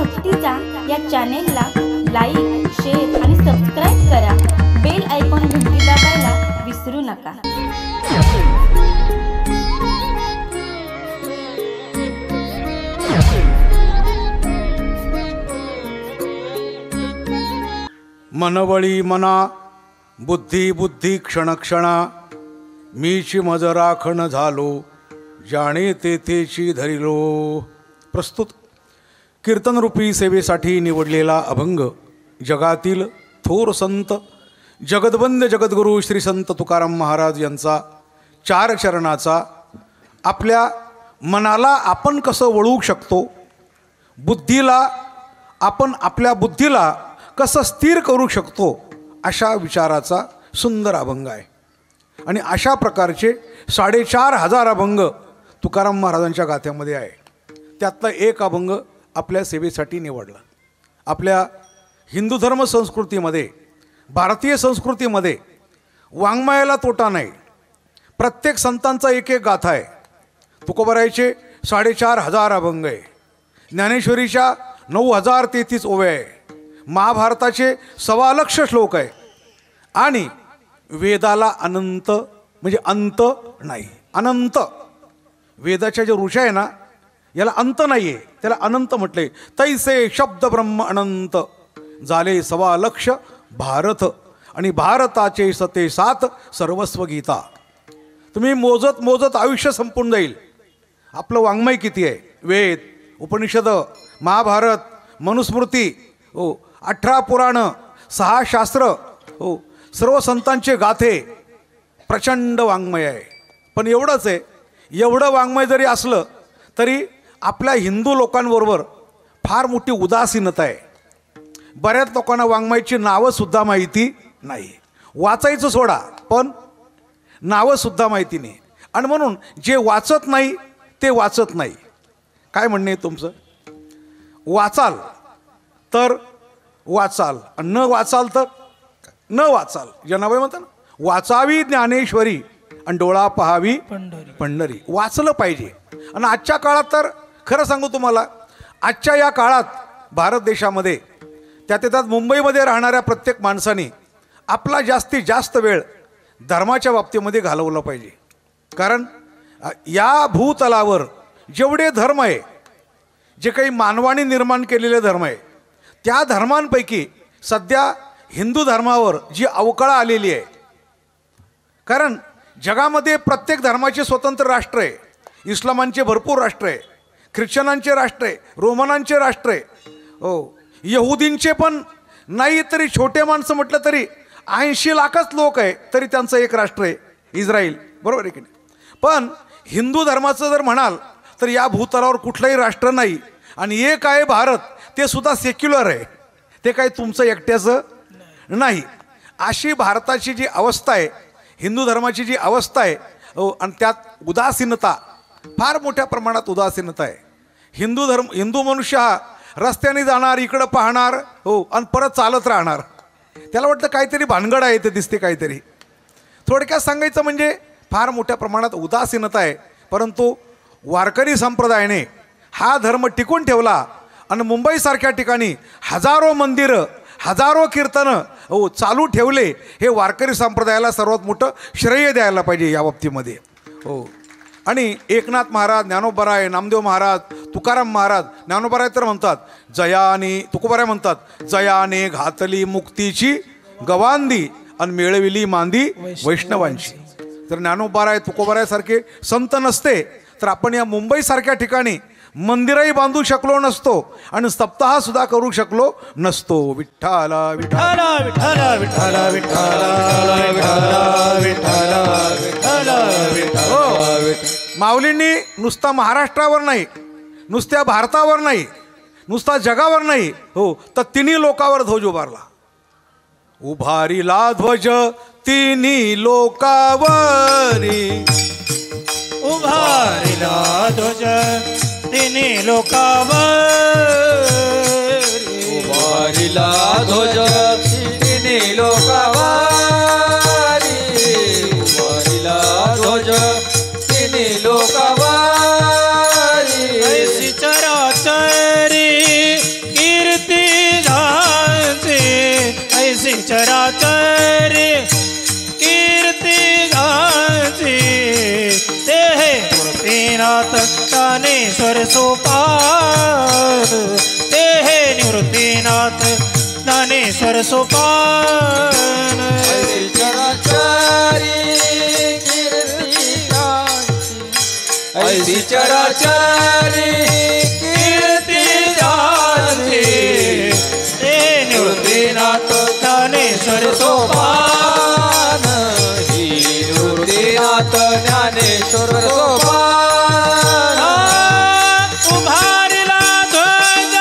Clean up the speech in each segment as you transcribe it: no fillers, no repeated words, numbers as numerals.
भक्तीचा या चॅनेलला like, share आणि सबस्क्राईब करा. बेल आयकॉन घंटी दाबायला विसरू नका. मनवळी मना बुद्धी बुद्धी क्षण क्षणा मीची मज राखण झालो जाणे तेथेची धरिलो. प्रस्तुत कीर्तनरूपी सेवेसाठी निवडलेला अभंग जगातील थोर संत जगदवंद्य जगद्गुरू श्री संत तुकाराम महाराज यांचा 4 चरणाचा. आपल्या मनाला आपण कसं वळवू शकतो, बुद्धीला आपण आपल्या बुद्धीला कसं स्थिर करू शकतो, अशा विचाराचा सुंदर अभंग आहे. आणि अशा प्रकारचे 4,500 अभंग तुकाराम महाराजांच्या गाथ्यामध्ये आहे. त्यातला एक अभंग आपल्या सेवेसाठी निवडला. आपल्या हिंदू धर्म संस्कृतीमध्ये, भारतीय संस्कृतीमध्ये वाङ्मयाला तोटा नाही. प्रत्येक संतांचा एक एक गाथा आहे. तुकोबारायचे 4,500 अभंग आहे. ज्ञानेश्वरीच्या 9,033 ओव्या आहे. महाभारताचे 1,25,000 श्लोक आहे. आणि वेदाला अनंत म्हणजे अंत नाही. अनंत वेदाच्या जे ऋषा आहे ना, याला अंत नाही आहे, त्याला अनंत म्हटले. तैसे शब्द ब्रह्म अनंत झाले 1,25,000 भारत आणि भारताचे 7 सर्वस्व गीता. तुम्ही मोजत मोजत आयुष्य संपून जाईल. आपलं वाङ्मय किती आहे? वेद, उपनिषद, महाभारत, मनुस्मृती, 18 पुराण, 6 शास्त्र, सर्व संतांचे गाथे, प्रचंड वाङ्मय आहे. पण एवढंच आहे, एवढं वाङ्मय जरी असलं तरी आपल्या हिंदू लोकांबरोबर फार मोठी उदासीनता आहे. बऱ्याच लोकांना वाङ्मयाची नावंसुद्धा माहिती नाही. वाचायचं सोडा, पण नावंसुद्धा माहिती नाही. आणि म्हणून जे वाचत नाही ते वाचत नाही. काय म्हणणे तुमचं? वाचाल तर वाचाल, न वाचाल तर न वाचाल. जनाबाई म्हणतात ना, वाचावी ज्ञानेश्वरी आणि डोळा पहावी पंढरी. वाचलं पाहिजे. आणि आजच्या काळात तर खरं सांगू तुम्हाला, आजच्या या काळात भारत देशामध्ये, त्यात मुंबईमध्ये राहणाऱ्या प्रत्येक माणसाने आपला जास्तीत जास्त वेळ धर्माच्या बाबतीमध्ये घालवला पाहिजे. कारण या भूतलावर जेवढे धर्म आहे, जे काही मानवाने निर्माण केलेले धर्म आहे, त्या धर्मांपैकी सध्या हिंदू धर्मावर जी अवकळा आलेली आहे. कारण जगामध्ये प्रत्येक धर्माचे स्वतंत्र राष्ट्र आहे. इस्लामांचे भरपूर राष्ट्र आहे, ख्रिश्चनांचे राष्ट्र आहे, रोमनांचे राष्ट्र आहे, यहुदींचे पण नाही तरी छोटे माणसं म्हटलं तरी 80 लाखच लोक आहे, तरी त्यांचं एक राष्ट्र आहे इस्रायल. बरोबर आहे की नाही? पण हिंदू धर्माचं जर म्हणाल तर या भूतलावर कुठलंही राष्ट्र नाही. आणि एक आहे भारत, ते सुद्धा सेक्युलर आहे, ते काही तुमचं एकट्याचं नाही. अशी भारताची जी अवस्था आहे, हिंदू धर्माची जी अवस्था आहे, आणि त्यात उदासीनता, फार मोठ्या प्रमाणात उदासीनता आहे. हिंदू मनुष्य हा रस्त्याने जाणार, इकडं पाहणार, आणि परत चालत राहणार. त्याला वाटतं काहीतरी भानगड आहे, ते दिसते काहीतरी. थोडक्यात सांगायचं म्हणजे फार मोठ्या प्रमाणात उदासीनता आहे. परंतु वारकरी संप्रदायाने हा धर्म टिकून ठेवला. आणि मुंबईसारख्या ठिकाणी हजारो मंदिरं, हजारो कीर्तनं चालू ठेवले. हे वारकरी संप्रदायाला सर्वात मोठं श्रेय द्यायला पाहिजे या बाबतीमध्ये. आणि एकनाथ महाराज, ज्ञानोबाराय, नामदेव महाराज, तुकाराम महाराज, ज्ञानोबाराय तर म्हणतात जयाने, तुकोबाराय म्हणतात जयाने घातली मुक्तीची गवांदी आणि मिळविली मांदी वैष्णवांची. तर ज्ञानोबाराय, तुकोबारायसारखे संत नसते तर आपण या मुंबईसारख्या ठिकाणी मंदिरही बांधू शकलो नसतो आणि सप्ताह सुद्धा करू शकलो नसतो. विठ्ठल विठ्ठल विठ्ठल विठ्ठल विठ्ठल. माऊलींनी नुसता महाराष्ट्रावर नाही, नुसत्या भारतावर नाही, नुसता जगावर नाही, तर तिन्ही लोकावर ध्वज उभारला. उभारिला ध्वज तिन्ही लोकावरी, उभारिला ध्वज तिन्ही लोकावरी, उभारिला ध्वज तिन्ही लोकावरी, उभारिला ध्वज तिन्ही लोकावरी. ऐसी चराचरी निवृत्तीनाथ ज्ञानेश्वर सोपान ते हे निवृत्तीनाथ ज्ञानेश्वर सोपान ऐसी चराचरी ऐसी चराचरी कीर्ती जानती ते निवृत्तीनाथ ज्ञानेश्वर सोपान ही निवृत्तीनाथ ज्ञानेश्वर सोपान उभारिला ध्वज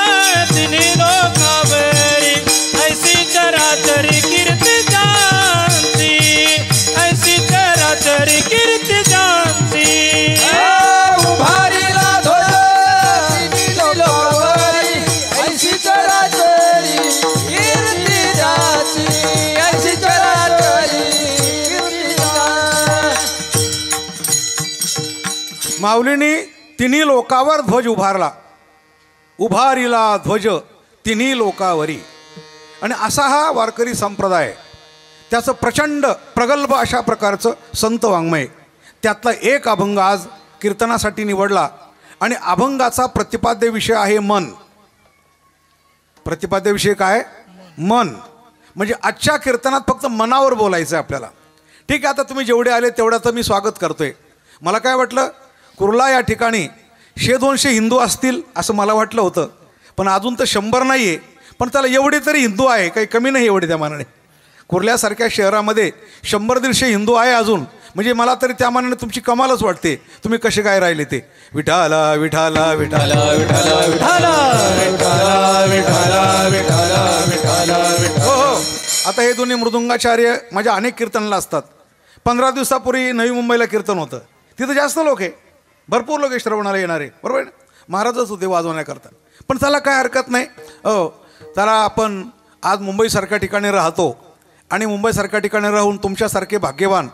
तिन्ही लोकावरी ऐसी चराचरी कीर्ती जानती ऐसी चराचरी कीर्ती जानती उभारीला ध्वज लोकावरी ऐसी चराचरी कीर्ती जाती ऐसी चराचरी कीर्ती जाती. माऊलींनी तिन्ही लोकावर ध्वज उभारला. उभारिला ध्वज तिन्ही लोकावरी. आणि असा हा वारकरी संप्रदाय, त्याचं प्रचंड प्रगल्भ अशा प्रकारचं संत वाङ्मय. त्यातला एक अभंग आज कीर्तनासाठी निवडला आणि अभंगाचा प्रतिपाद्य विषय आहे मन. प्रतिपाद्य विषय काय? मन. म्हणजे आजच्या कीर्तनात फक्त मनावर बोलायचं आहे आपल्याला. ठीक आहे, आता तुम्ही जेवढे आले तेवढ्याचं मी स्वागत करतोय. मला काय वाटलं, कुर्ला या ठिकाणी 100-200 हिंदू असतील असं मला वाटलं होतं, पण अजून तर 100 नाही आहे. पण त्याला एवढे तरी हिंदू आहे, काही कमी नाही एवढे त्या मानाने. कुर्ल्यासारख्या शहरामध्ये 100-150 हिंदू आहे अजून, म्हणजे मला तरी त्या मानाने तुमची कमालच वाटते. तुम्ही कसे काय राहिले ते. विठाला विठाला विठाला विठाला विठाला विठाला विठाला विठाला विठाला. हो हो, आता हे दोन्ही मृदुंगाचार्य माझ्या अनेक कीर्तनाला असतात. 15 दिवसापूर्वी नवी मुंबईला कीर्तन होतं. तिथं जास्त लोक आहे, भरपूर लोक श्रवणाला येणारे, बरोबर आहे ना. महाराजच होते वाजवण्याकरता. पण त्याला काय हरकत नाही. हो, त्याला आपण आज मुंबईसारख्या ठिकाणी राहतो आणि मुंबईसारख्या ठिकाणी राहून तुमच्यासारखे भाग्यवान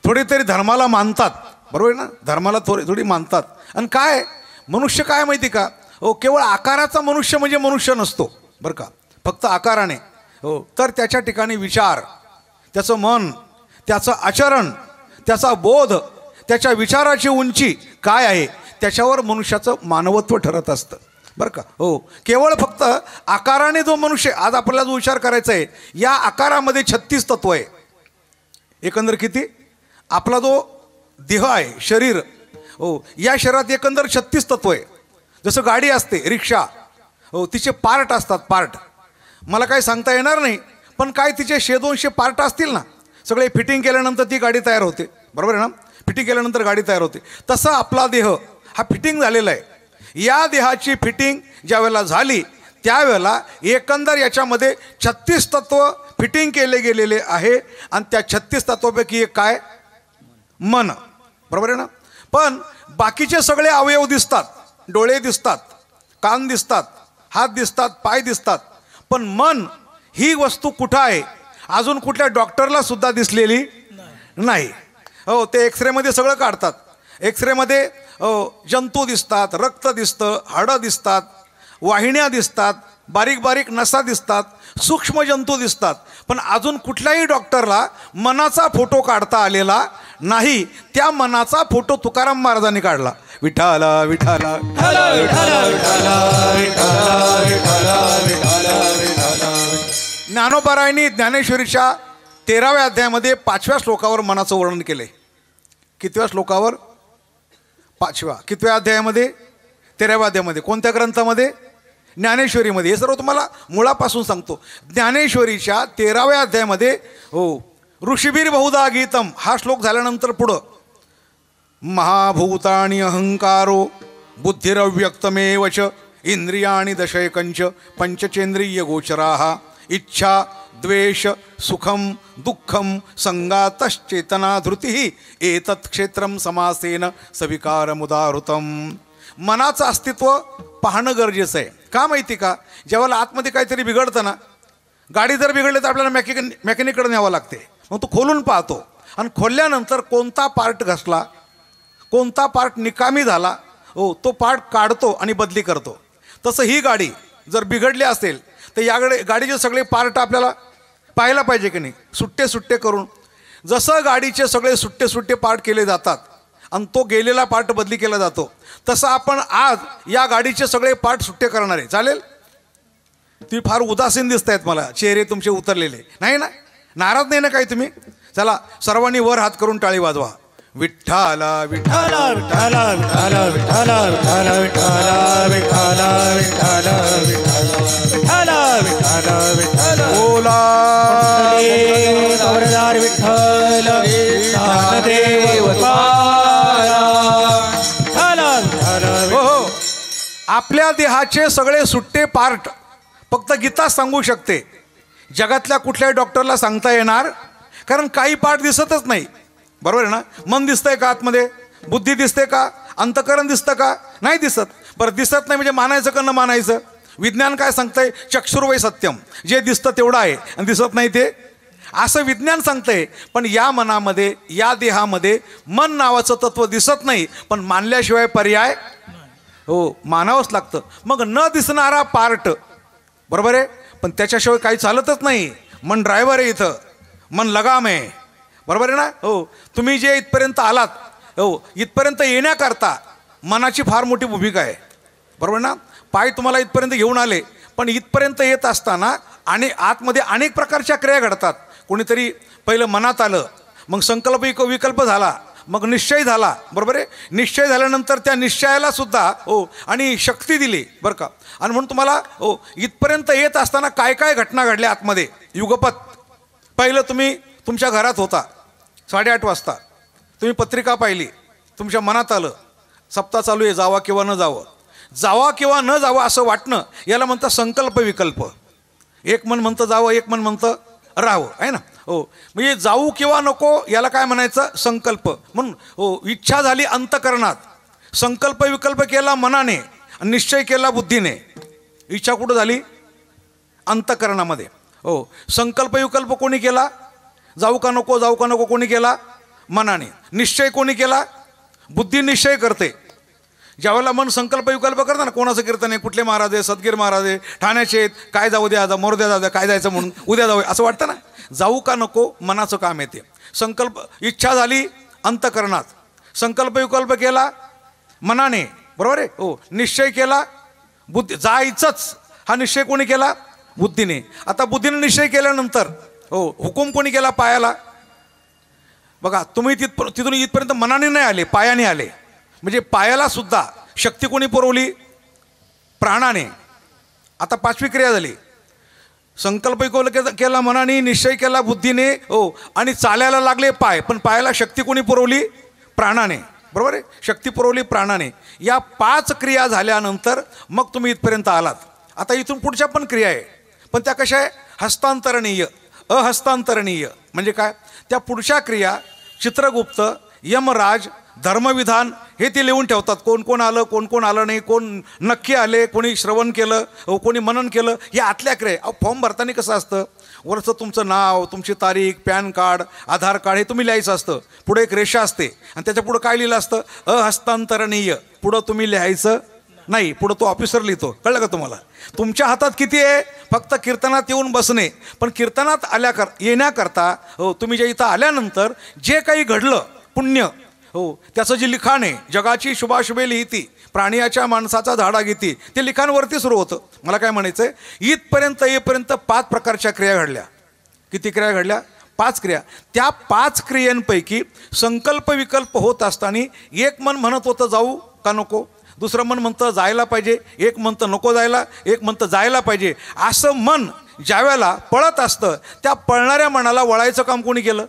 थोडी तरी धर्माला मानतात, बरोबर आहे ना. धर्माला थोडी मानतात. आणि काय मनुष्य काय माहिती का, हो, केवळ आकाराचा मनुष्य म्हणजे मनुष्य नसतो बरं का, फक्त आकाराने. हो, तर त्याच्या ठिकाणी विचार, त्याचं मन, त्याचं आचरण, त्याचा बोध, त्याच्या विचाराची उंची काय आहे त्याच्यावर मनुष्याचं मानवत्व ठरत असतं बरं का. हो, केवळ फक्त आकाराने जो मनुष्य, आज आपल्याला जो विचार करायचा आहे, या आकारामध्ये 36 तत्व आहे. एकंदर किती? आपला जो देह आहे, शरीर, हो, या शरीरात एकंदर 36 तत्व आहे. जसं गाडी असते, रिक्षा, हो, तिचे पार्ट असतात. पार्ट मला काही सांगता येणार नाही, पण काय तिचे 100-200 पार्ट असतील ना, सगळे फिटिंग केल्यानंतर ती गाडी तयार होते, बरोबर आहे ना. फिटिंग केल्यानंतर गाडी तयार होते. तसं आपला देह हा फिटिंग झालेला आहे. या देहाची फिटिंग ज्या वेळेला झाली त्यावेळेला एकंदर याच्यामध्ये 36 तत्व फिटिंग केले गेलेले आहे. आणि त्या 36 तत्वापैकी एक काय? मन, बरोबर आहे ना. पण बाकीचे सगळे अवयव दिसतात, डोळे दिसतात, कान दिसतात, हात दिसतात, पाय दिसतात, पण मन ही वस्तू कुठं आहे अजून कुठल्या डॉक्टरला सुद्धा दिसलेली नाही. हो, ते एक्सरेमध्ये सगळं काढतात. एक्सरेमध्ये जंतू दिसतात, रक्त दिसतं, हाडं दिसतात, वाहिन्या दिसतात, बारीक बारीक नसा दिसतात, सूक्ष्म जंतू दिसतात, पण अजून कुठल्याही डॉक्टरला मनाचा फोटो काढता आलेला नाही. त्या मनाचा फोटो तुकाराम महाराजांनी काढला. विठाला विठाला विठाला विठाला विठाला विठाला विठाला विठाला विठाला. ज्ञानोबारायांनी ज्ञानेश्वरीच्या 13व्या अध्यायामध्ये 5व्या श्लोकावर मनाचं वर्णन केले. कितव्या श्लोकावर? 5व्या. कितव्या अध्यायामध्ये? 13व्या अध्यायामध्ये. कोणत्या ग्रंथामध्ये? ज्ञानेश्वरीमध्ये. हे सर्व तुम्हाला मुळापासून सांगतो. ज्ञानेश्वरीच्या 13व्या अध्यायामध्ये, हो, ऋषीबीर बहुधा गीतम हा श्लोक झाल्यानंतर पुढं महाभूतानि अहंकारो बुद्धिरव्यक्तमेव च इंद्रियाणि दशैकंच पंचचेंद्रिय गोचराः इच्छा द्वेष सुखम दुःखम संगातश्चेतना धृती एतत् क्षेत्रम समासेन सविकारमुदाहृतम. मनाचं अस्तित्व पाहणं गरजेचं आहे. का माहिती का? जेव्हा आतमध्ये काहीतरी बिघडतं ना, गाडी जर बिघडली तर आपल्याला मेकॅनिककडे न्यावं लागते. मग तो खोलून पाहतो आणि खोलल्यानंतर कोणता पार्ट घसला, कोणता पार्ट निकामी झाला, हो, तो पार्ट काढतो आणि बदली करतो. तसं ही गाडी जर बिघडली असेल तर या गाडीचे सगळे पार्ट आपल्याला पाहायला पाहिजे की नाही, सुट्टे सुट्टे करून. जसं गाडीचे सगळे सुट्टे सुट्टे पार्ट केले जातात आणि तो गेलेला पार्ट बदली केला जातो. तसं आपण आज या गाडीचे सगळे पार्ट सुट्टे करणार आहे. चालेल? तुम्ही फार उदासीन दिसत आहेत मला, चेहरे तुमचे उतरलेले नाही ना, नाराज नाही ना काही तुम्ही? चला सर्वांनी वर हात करून टाळी वाजवा. विठ्ठला विठ्ठला विठ्ठला विठ्ठला विठ्ठला विठ्ठला विठ्ठला विठ्ठला विठ्ठला विठ्ठला विठ्ठला विठ्ठला बोला गौरदार विठ्ठल ज्ञानदेव हो हो. आपल्या देहाचे सगळे सुट्टे पार्ट फक्त गीता सांगू शकते. जगातल्या कुठल्याही डॉक्टरला सांगता येणार, कारण काही पार्ट दिसतच नाही. बरोबर आहे ना? मन दिसतंय का आतमध्ये? बुद्धी दिसते का? अंतकरण दिसतं का? नाही दिसत. बरं दिसत नाही म्हणजे मानायचं का न मानायचं? विज्ञान काय सांगतंय? चक्षुर्वै सत्यम, जे दिसतं तेवढं आहे आणि दिसत नाही ते असं विज्ञान सांगतंय. पण या मनामध्ये, या देहामध्ये मन नावाचं तत्व दिसत नाही, पण मानल्याशिवाय पर्याय हो मानावंच लागतं. मग न दिसणारा पार्ट बरोबर आहे, पण त्याच्याशिवाय काही चालतच नाही. मन ड्रायव्हर आहे इथं, मन लगाम आहे. बरोबर आहे ना? हो. तुम्ही जे इथपर्यंत आलात, हो इथपर्यंत येण्याकरता मनाची फार मोठी भूमिका आहे. बरोबर ना? पाय तुम्हाला इथपर्यंत घेऊन आले, पण इथपर्यंत येत असताना आणि आतमध्ये अनेक प्रकारच्या क्रिया घडतात. कोणीतरी पहिलं मनात आलं, मग संकल्प विकल्प झाला, मग निश्चय झाला. बरोबर आहे? निश्चय झाल्यानंतर त्या निश्चयाला सुद्धा हो आणि शक्ती दिली बरं का. आणि म्हणून तुम्हाला हो इथपर्यंत येत असताना काय काय घटना घडल्या आतमध्ये. युगपत पहिलं तुम्ही तुमच्या घरात होता 8:30 वाजता, तुम्ही पत्रिका पाहिली, तुमच्या मनात आलं सप्ताह चालू आहे, जावा किंवा न जावं, जावा किंवा न जावं असं वाटणं, याला म्हणतं संकल्प विकल्प. एक मन म्हणतं जावं, एक मन म्हणतं राहावं, आहे ना? हो. म्हणजे जाऊ किंवा नको याला काय म्हणायचं? संकल्प. म्हणून हो इच्छा झाली अंतकरणात, संकल्प विकल्प केला मनाने, निश्चय केला बुद्धीने. इच्छा कुठं झाली? अंतकरणामध्ये. हो. संकल्प विकल्प कोणी केला? जाऊ का नको, जाऊ का नको कोणी केला? मनाने. निश्चय कोणी केला? बुद्धी निश्चय करते. ज्यावेळेला मन संकल्प विकल्प करतं ना, कोणाचं कीर्तन आहे, कुठले महाराज आहे, सदगीर महाराज आहे, ठाण्याचे आहेत, काय जाऊ द्या, आता मोरद्या जाऊ द्या, काय जायचं म्हणून उद्या जाऊ असं वाटतं ना. जाऊ का नको मनाचं काम येते. संकल्प इच्छा झाली अंतकरणात, संकल्प विकल्प केला मनाने. बरोबर आहे? हो. निश्चय केला बुद्धी, जायचंच हा निश्चय कोणी केला? बुद्धीने. आता बुद्धीने निश्चय केल्यानंतर हो हुकूम कोणी केला? पायाला. बघा तुम्ही तिथून इथपर्यंत मनाने नाही आले, पायाने आले. म्हणजे पायाला सुद्धा शक्ती कोणी पुरवली? प्राणाने. आता 5वी क्रिया झाली. संकल्प केला मनाने, निश्चय केला बुद्धीने हो आणि चालायला लागले पाय, पण पायाला शक्ती कोणी पुरवली? प्राणाने. बरोबर आहे? शक्ती पुरवली प्राणाने. या 5 क्रिया झाल्यानंतर मग तुम्ही इथपर्यंत आलात. आता इथून पुढच्या पण क्रिया आहे, पण त्या कशा आहे? हस्तांतरणीय, अहस्तांतरणीय. म्हणजे काय? त्या पुढच्या क्रिया चित्रगुप्त, यमराज, धर्मविधान हे ते लिहून ठेवतात. कोण कोण आलं, कोण कोण आलं नाही, कोण नक्की आले, कोणी श्रवण केलं, कोणी मनन केलं, या आतल्या क्रिया. फॉर्म भरताना कसं असतं? वरचं तुमचं नाव, तुमची तारीख, पॅन कार्ड, आधार कार्ड हे तुम्ही लिहायचं असतं. पुढे एक रेषा असते आणि त्याच्या पुढं काय लिहिलं असतं? अहस्तांतरणीय. पुढं तुम्ही लिहायचं नाही, पुढं तो ऑफिसर लिहितो. कळलं का तुम्हाला? तुमच्या हातात किती आहे? फक्त कीर्तनात येऊन बसणे. पण कीर्तनात येण्याकरता हो तुम्ही जे इथं आल्यानंतर जे काही घडलं पुण्य हो त्याचं जे लिखाण आहे, जगाची शुभाशुभे लिहिती, प्राणियाच्या माणसाचा झाडा घेती, ते लिखाणवरती सुरू होतं. मला काय म्हणायचं आहे? इथपर्यंत येईपर्यंत 5 प्रकारच्या क्रिया घडल्या. किती क्रिया घडल्या? 5 क्रिया. त्या 5 क्रियांपैकी संकल्प विकल्प होत असताना एक मन म्हणत होतं जाऊ का नको, दुसरं मन म्हणतं जायला पाहिजे, एक म्हणतं नको जायला, एक म्हणतं जायला पाहिजे. असं मन ज्यावेळेला पळत असतं, त्या पळणाऱ्या मनाला वळायचं काम कोणी केलं?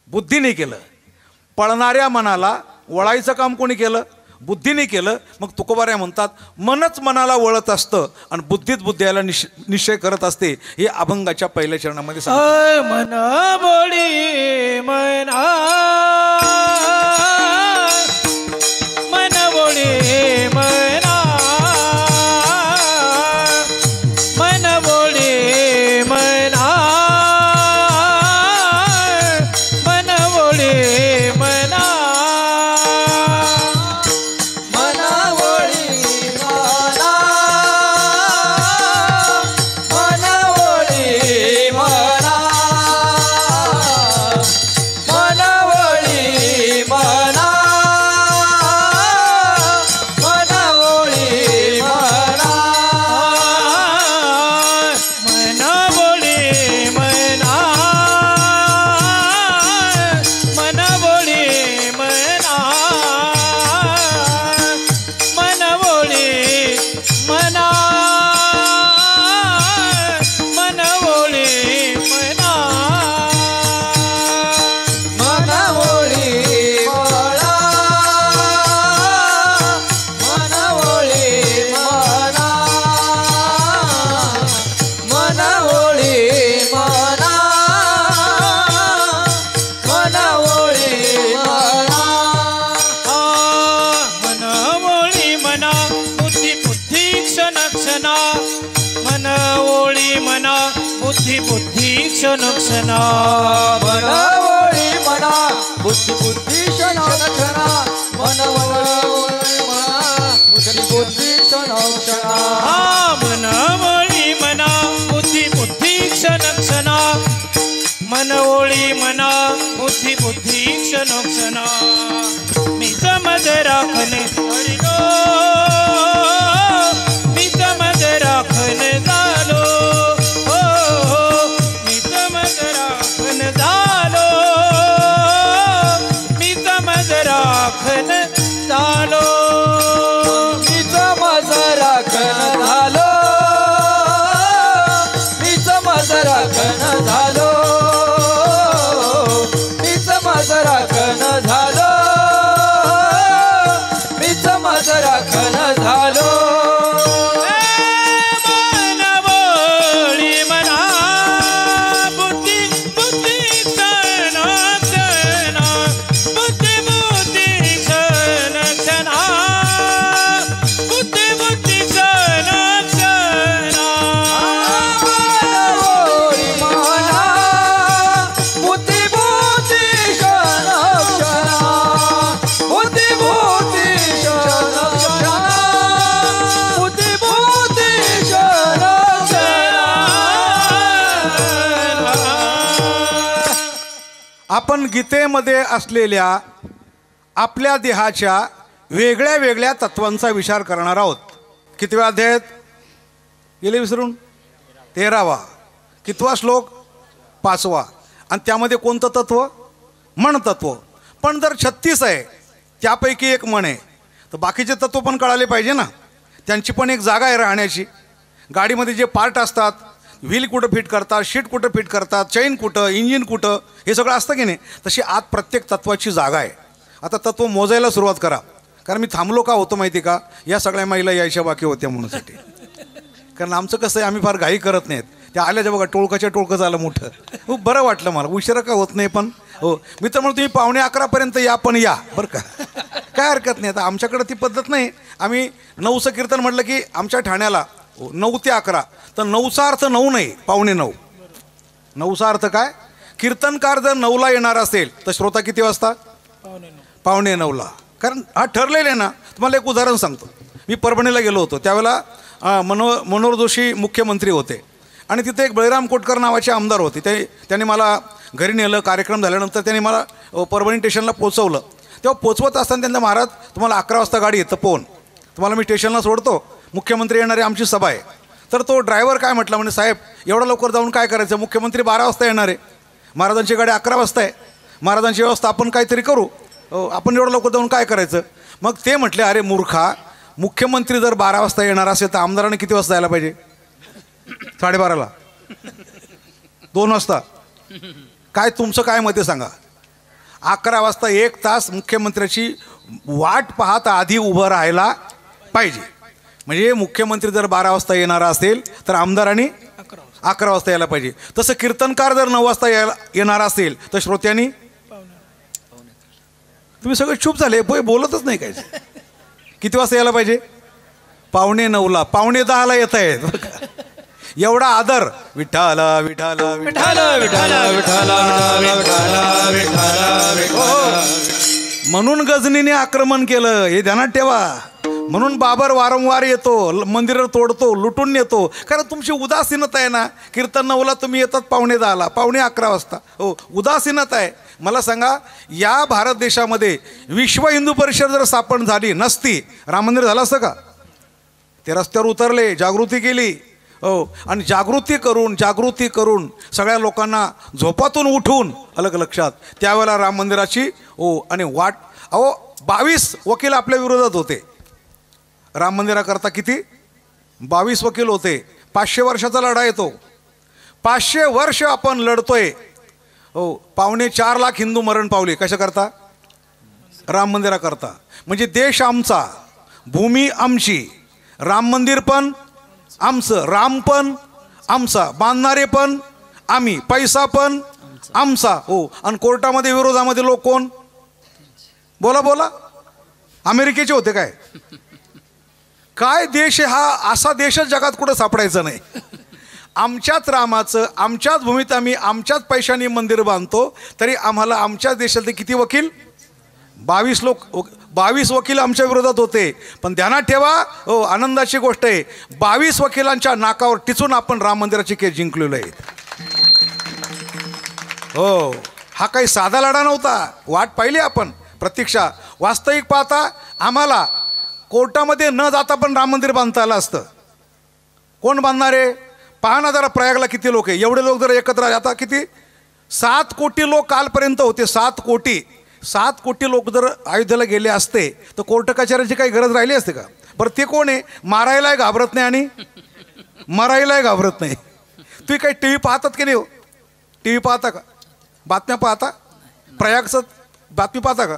बुद्धीने केलं. पळणाऱ्या मनाला वळायचं काम कोणी केलं? बुद्धीने केलं. मग तुकोबाऱ्या म्हणतात मनच मनाला वळत असतं आणि बुद्धीच बुद्धीला निश्चय करत असते. हे अभंगाच्या पहिल्या चरणामध्ये सांगतात. मन बोडी मना, मन बोडी मना, मन बोडी मना, मन बोडी मना, मनावळी मना, मनावळी मना, मनावळी मना. बुद्धी बुद्धी क्षण क्षणा मनवळी मना बुद्धी बुद्धी क्षण क्षणा मनवळी मना बुद्धी बुद्धी क्षण क्षणा हा मनवळी मना बुद्धी बुद्धी क्षण क्षणा मनवळी मना बुद्धी बुद्धी क्षण क्षणा मीच मज राखणे हरिलो मीच मज राखण झालो हो मीच मज राखण झालो मीच मज राखण झालो मीच मज राखण झालो मीच मज राखण झालो मीच मज राखण झालो मीच मज राखण झालो मनवळी मना बुद्धी बुद्धी क्षण क्षण बुद्धी बुद्धी क्षण क्षण बुद्धी बुद्धी क्षण क्षण मनवळी मना बुद्धी बुद्धी क्षण क्षण बुद्धी बुद्धी क्षण क्षण बुद्धी बुद्धी क्षण आपण गीतेमध्ये असलेल्या आपल्या देहाच्या वेगळ्या वेगळ्या तत्वांचा विचार करणार आहोत. कितव्या अध्यायात गेले विसरून? 13वा. कितवा श्लोक? 5वा. आणि त्यामध्ये कोणतं तत्व? मन तत्व. पण जर 36 आहे त्यापैकी एक मन आहे तर बाकीचे तत्व पण कळाले पाहिजे ना. त्यांची पण एक जागा आहे राहण्याची. गाडीमध्ये जे पार्ट असतात, व्हील कुठं फिट करतात, शीट कुठं फिट करतात, चैन कुठं, इंजिन कुठं, हे सगळं असतं की नाही. तशी आत प्रत्येक तत्वाची जागा आहे. आता तत्व मोजायला सुरुवात करा. कारण मी थांबलो का होतो माहिती का? या सगळ्या महिला यायच्या बाकी होत्या म्हणूनसाठी. कारण आमचं कसं आहे, आम्ही फार घाई करत नाहीत. त्या आल्याच्या बघा टोळकाच्या टोळकं झालं मोठं. खूप बरं वाटलं मला. उशिरा का होत नाही पण हो. मी तर म्हणतो तुम्ही 11:15 या, पण या बरं का, काय हरकत नाही. आता आमच्याकडं ती पद्धत नाही. आम्ही 9चं कीर्तन म्हटलं की आमच्या ठाण्याला 9 ते 11. तर 9चा अर्थ 9 नाही, 8:45. 9चा अर्थ काय? कीर्तनकार जर 9ला येणार असेल तर श्रोता किती वाजता? 8:45. कारण हा ठरलेलं आहे ना. तुम्हाला एक उदाहरण सांगतो. मी परभणीला गेलो होतो त्यावेळेला मनोहर जोशी मुख्यमंत्री होते आणि तिथे एक बळीराम कोटकर नावाचे आमदार होते. त्यांनी मला घरी नेलं. कार्यक्रम झाल्यानंतर त्यांनी मला परभणी स्टेशनला पोचवलं. तेव्हा पोचवत असताना त्यांना, महाराज तुम्हाला 11 वाजता गाडी येतं पोन, तुम्हाला मी स्टेशनला सोडतो, मुख्यमंत्री येणारे, आमची सभा आहे. तर तो ड्रायव्हर काय म्हटला, म्हणजे साहेब एवढं लवकर जाऊन काय करायचं, मुख्यमंत्री 12 वाजता येणार आहे, महाराजांची गाडी 11 वाजता आहे, महाराजांची व्यवस्था आपण काहीतरी करू, आपण एवढं लवकर जाऊन काय करायचं. मग ते म्हटले, अरे मूर्खा, मुख्यमंत्री जर 12 वाजता येणार असेल तर आमदाराने किती वाजता यायला पाहिजे? 12:30ला, 2 वाजता. काय तुमचं काय मत आहे सांगा? 11 वाजता 1 तास मुख्यमंत्र्याची वाट पाहत आधी उभं राहायला पाहिजे. म्हणजे मुख्यमंत्री जर 12 वाजता येणार असेल तर आमदारांनी 11 वाजता यायला पाहिजे. तसं कीर्तनकार जर 9 वाजता येणार असेल तर श्रोत्यांनी, तुम्ही सगळे चूप झाले, बोलतच नाही काय. किती वाजता यायला पाहिजे? 9:45ला. 9:10ला येत आहेत. एवढा आदर. विठ्ठल विठ्ठल विठ्ठल विठ्ठल विठ्ठल म्हणून गजनीने आक्रमण केलं, हे ध्यानात ठेवा. म्हणून बाबर वारंवार येतो, मंदिरं तोडतो, लुटून नेतो. कारण तुमची उदासीनता आहे ना. कीर्तन 9ला तुम्ही येतात 9:10ला, 11:45 वाजता. हो, उदासीनता आहे. मला सांगा, या भारत देशामध्ये विश्व हिंदू परिषद जर स्थापन झाली नसती, राम मंदिर झालं असतं का? ते रस्त्यावर उतरले, जागृती केली. हो, आणि जागृती करून सगळ्या लोकांना झोपातून उठून अलग लक्षात, त्यावेळेला राम मंदिराची हो आणि वाट. 22 वकील आपल्या विरोधात होते राम मंदिराकरता. किती? 22 वकील होते. 500 वर्षाचा लढा येतो. 500 वर्ष आपण लढतोय. हो, 4.25 लाख हिंदू मरण पावले. कशा करता? राम मंदिराकरता. म्हणजे देश आमचा, भूमी आमची, राम मंदिर पण आमचं, राम पण आमचा, बांधणारे पण आम्ही, पैसा पण आमचा. हो, आणि कोर्टामध्ये विरोधामध्ये लोक कोण? बोला. अमेरिकेचे होते काय? काय देश आहे हा? असा देशच जगात कुठं सापडायचा नाही. आमच्याच रामाचं आमच्याच भूमीत आम्ही आमच्याच पैशांनी मंदिर बांधतो, तरी आम्हाला आमच्याच देशातले किती वकील 22 वकील आमच्या विरोधात होते. पण ध्यानात ठेवा, हो आनंदाची गोष्ट आहे, 22 वकिलांच्या नाकावर टिचून आपण राम मंदिराची केस जिंकलेलो आहे. हो, हा काही साधा लढा नव्हता. वाट पाहिली आपण प्रतीक्षा. वास्तविक पाहता आम्हाला कोर्टामध्ये न जाता पण राम मंदिर बांधता आलं असतं. कोण बांधणार आहे? पहा ना जरा प्रयागला किती लोक आहे. एवढे लोक जर एकत्र आले, आता किती 7 कोटी लोक कालपर्यंत होते. 7 कोटी लोक जर अयोध्येला गेले असते तर कोर्ट कचेऱ्याची काही गरज राहिली असते का? बरं ते कोण आहे? मारायलाही घाबरत नाही आणि मरायलाही घाबरत नाही. तुम्ही काही टी व्ही पाहतात की नाही? हो, टी व्ही पाहता का? बातम्या पाहता? प्रयागचं बातमी पाहता का?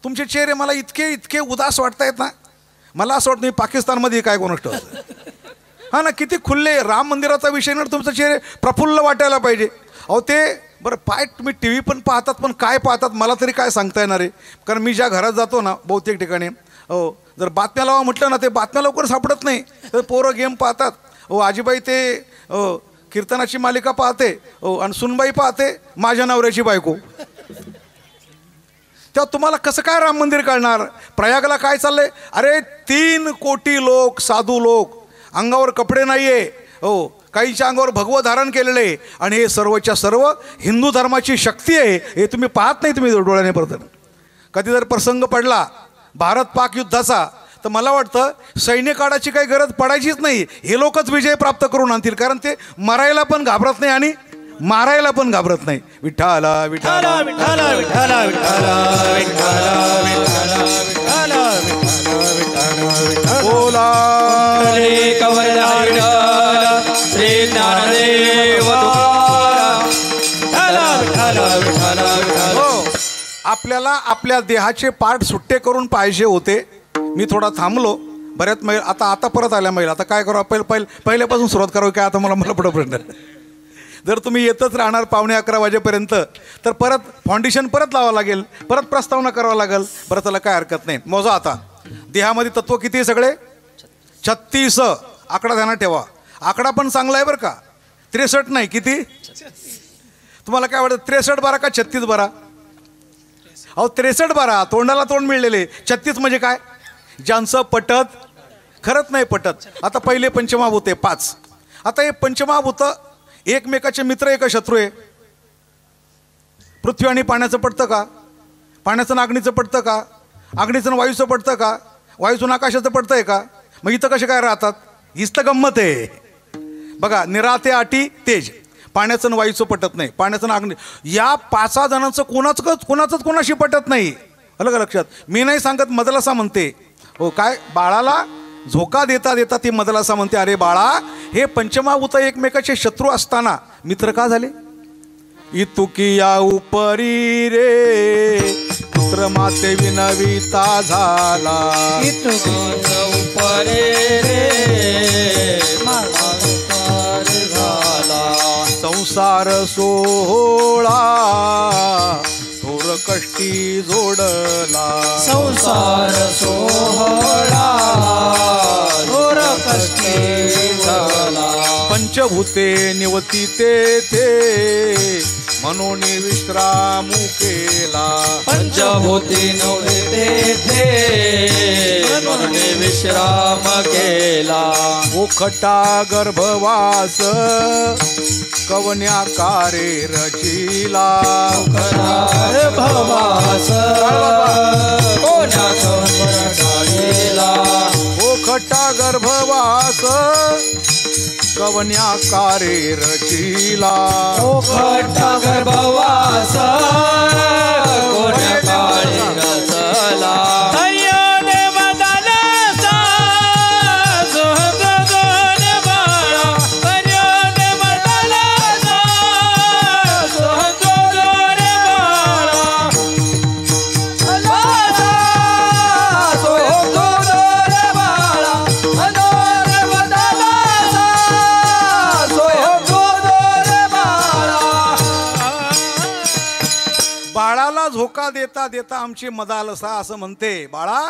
तुमचे चेहरे मला इतके उदास वाटत आहेत ना. मला असं वाटतं पाकिस्तानमध्ये काय कोण असतं. हां ना, किती खुल्ले राम मंदिराचा विषय ना, तुमचं चेहरे प्रफुल्ल वाटायला पाहिजे. अहो ते बरं पाय तुम्ही टी व्ही पण पाहतात, पण काय पाहतात मला तरी काय सांगता येणार आहे. कारण मी ज्या घरात जातो ना बहुतेक ठिकाणी, हो जर बातम्या लावा म्हटलं ना ते बातम्या लवकर सापडत नाही. तर पोरं गेम पाहतात. हो आजीबाई ते कीर्तनाची मालिका पाहते. हो आणि सुनबाई पाहते माझ्या नवऱ्याची बायको. तेव्हा तुम्हाला कसं काय राम मंदिर कळणार? प्रयागला काय चाललंय? अरे 3 कोटी लोक, साधू लोक, अंगावर कपडे नाही आहे. हो काहींच्या अंगावर भगवं धारण केलेलं आहे. आणि हे सर्वच्या सर्व हिंदू धर्माची शक्ती आहे. हे तुम्ही पाहत नाही, तुम्ही डोळ्याने परत. कधी जर प्रसंग पडला भारत पाक युद्धाचा तर मला वाटतं सैन्य काढायची काही गरज पडायचीच नाही. हे लोकच विजय प्राप्त करून आणतील, कारण ते मरायला पण घाबरत नाही आणि मारायला पण घाबरत नाही. विठ्ठला विठ्ठला विठ्ठला विठ्ठला विठ्ठला विठ्ठला विठ्ठला बोला श्री ज्ञानदेव हो, आपल्याला आपल्या देहाचे पार्ट सुट्टे करून पाहिजे होते. मी थोडा थांबलो. बऱ्याच महिला आता परत आल्या महिला. आता काय करू? पहिल्यापासून सुरुवात करावी काय? आता मला पुढं प्रश्न. जर तुम्ही येतच राहणार 11:15 वाजेपर्यंत तर परत फाउंडेशन परत लावावं लागेल, परत प्रस्तावना करावं लागेल. बरं त्याला काय हरकत नाही. मोजा आता. देहामध्ये तत्व किती आहे? सगळे 36. आकडा ध्यानात ठेवा. आकडा पण चांगला आहे बरं का. 63 नाही. किती? तुम्हाला काय वाटतं 63 बरा का 36 बरा? अहो 63 बरा. तोंडाला तोंड मिळलेले. 36 म्हणजे काय? ज्यांचं पटत खरंच नाही पटत. आता पहिले पंचमहाभूत आहे 5. आता हे पंचमहाभूत एकमेकाचे मित्र आहे का शत्रू आहे? पृथ्वी आणि पाण्याचं पटतं का? पाण्याचं अग्नीचं पटतं का? अग्नीचं वायूचं पटतं का? वायूचं आकाशाचं पटतं आहे का? मग इथं कसे काय राहतात? हीच तर गंमत आहे. बघा निराते आटी तेज. पाण्याचं वायूचं पटत नाही, पाण्याचं अग्नी. या 5 जणांचं कोणाचंच कोणाशी पटत नाही. अलग लक्षात. मी नाही सांगत, मदलसा म्हणते. हो काय बाळाला झोका देता देता ती मदलसा म्हणते, अरे बाळा हे पंचमहाभूत एकमेकाचे शत्रू असताना मित्र का झाले? इतुकिया उपरी रे पुत्र माते विनविता झाला. उपरे रे झाला. संसार सोहळा थोर कष्टी जोडला. संसार सोहळा थोर कष्टी झाला. पंचभूते निवती ते म्हणून विश्रामू केला. पंचभूती नव्हते म्हणून विश्राम केला. ओखटा गर्भवास कवन्याकारे रचिला. भवास कोण्या कवन्याकारेला. ओखटा गर्भवास कवन्याकारे रचिला. ओखटा गर्भवास कोण्या काळी रचला. बाळाला झोका देता देता आमची मदालसा असं म्हणते. बाळा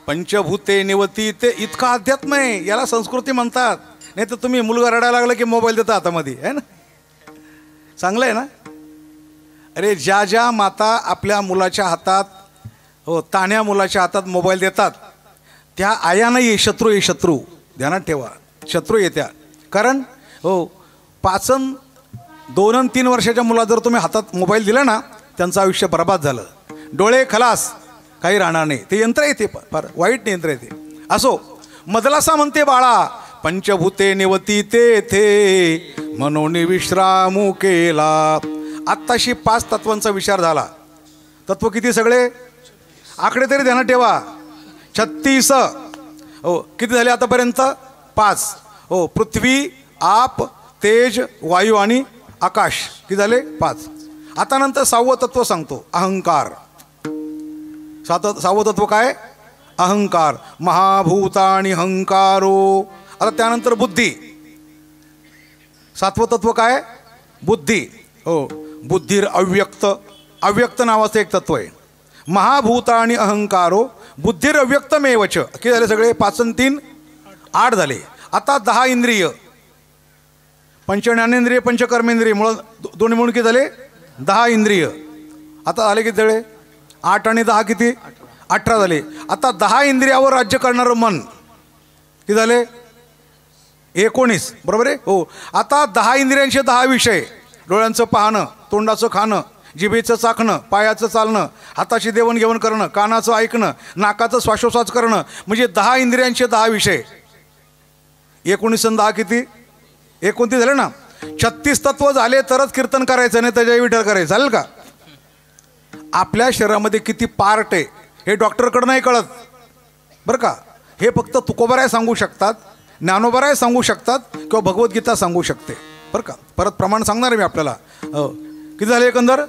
पंचभूते निवती ते इतका अध्यात्म आहे. याला संस्कृती म्हणतात. नाही तर तुम्ही मुलगा रडायला लागला की मोबाईल देता हातामध्ये आहे ना. चांगलं आहे ना. अरे ज्या ज्या माता आपल्या मुलाच्या हातात हो ताण्या मुलाच्या हातात मोबाईल देतात त्या आया नाही, शत्रू आहे. शत्रू ध्यानात ठेवा, शत्रू येत्या. कारण हो 5 अन् 2 अन् 3 वर्षाच्या मुला जर तुम्ही हातात मोबाईल दिला ना त्यांचं आयुष्य बर्बाद झालं. डोळे खलास, काही राहणार नाही. ते यंत्र येते, फार वाईट यंत्र येते. असो, मदलासा म्हणते बाळा पंचभूते निवती तेथे मनोनी विश्रामू केला. आत्ताशी 5 तत्वांचा विचार झाला. तत्व किती सगळे? आकडे तरी ध्यानात ठेवा. 36. हो किती झाले आतापर्यंत? 5. हो पृथ्वी, आप, तेज, वायू आणि आकाश. किती झाले? 5. आता नंतर 6वं तत्व सांगतो, अहंकार. 6वं तत्व काय? अहंकार. महाभूतानि अहंकारो. आता त्यानंतर बुद्धी. 7वं तत्व काय? बुद्धी. हो बुद्धीर अव्यक्त. अव्यक्त नावाचं एक तत्व आहे. महाभूतानि अहंकारो बुद्धीर अव्यक्तमेवच. किती झाले सगळे? 5 अन् 3 8 झाले. आता 10 इंद्रिय, पंचज्ञानेंद्रिय पंचकर्मेंद्रिय मुळे दोन्ही म्हणून किती झाले? 10 इंद्रिय. आता झाले किती झाले? 8 आणि 10 किती? 18 झाले. आता 10 इंद्रियावर राज्य करणारं मन किती झाले? 19. बरोबर आहे. हो आता 10 इंद्रियांचे 10 विषय. डोळ्यांचं पाहणं, तोंडाचं खाणं, जिभेचं चाखणं, पायाचं चालणं, हाताची देवणघेवण करणं, कानाचं ऐकणं, नाकाचं श्वासोश्वास करणं, म्हणजे 10 इंद्रियांचे 10 विषय. 19 आणि 10 किती? 29 झाले ना. 36 तत्व झाले तरच कीर्तन करायचं, नाही त्याच्या विठ्ठल करायचं. चालेल का? आपल्या शरीरामध्ये किती पार्ट आहे हे डॉक्टरकडं नाही कळत बरं का. हे फक्त तुकोबाराय सांगू शकतात, ज्ञानोबाराय सांगू शकतात किंवा भगवद्गीता सांगू शकते बरं का. परत प्रमाण सांगणार आहे मी आपल्याला. किती झाले एकंदर?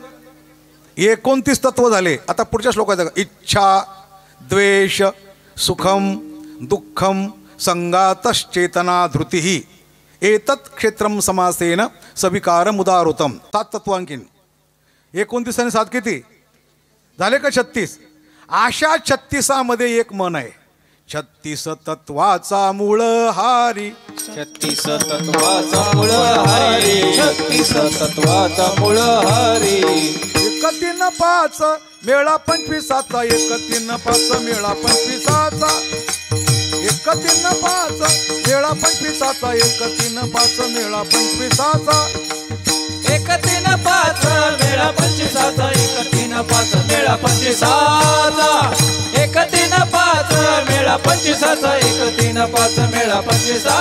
29 तत्व झाले. आता पुढच्या श्लोकात इच्छा, द्वेष, सुखम, दुःखम, संगातश्चेतना धृती एतत् क्षेत्रम समासेन सविकारम उदाहृतम. 7 तत्व आणखीन. 29 आणि 7 किती झाले का? 36. अशा 36मध्ये एक मन आहे. 36 तत्वाचा मूळ हारी. 36 तत्वाचा मूळ हरी. 36 तत्वाचा मूळ हरी. 1 3 5 मेळा 25चा. 1 3 5 मेळा 25चा. 1 3 5 मेळा 25चा. 1 3 5 मेळा 25चा. 1 3 5 मेळा 25चा. 1 3 5 मेळा 25चा. 1 3 5 मेळा 25चा. 1 3 5 मेळा 25चा.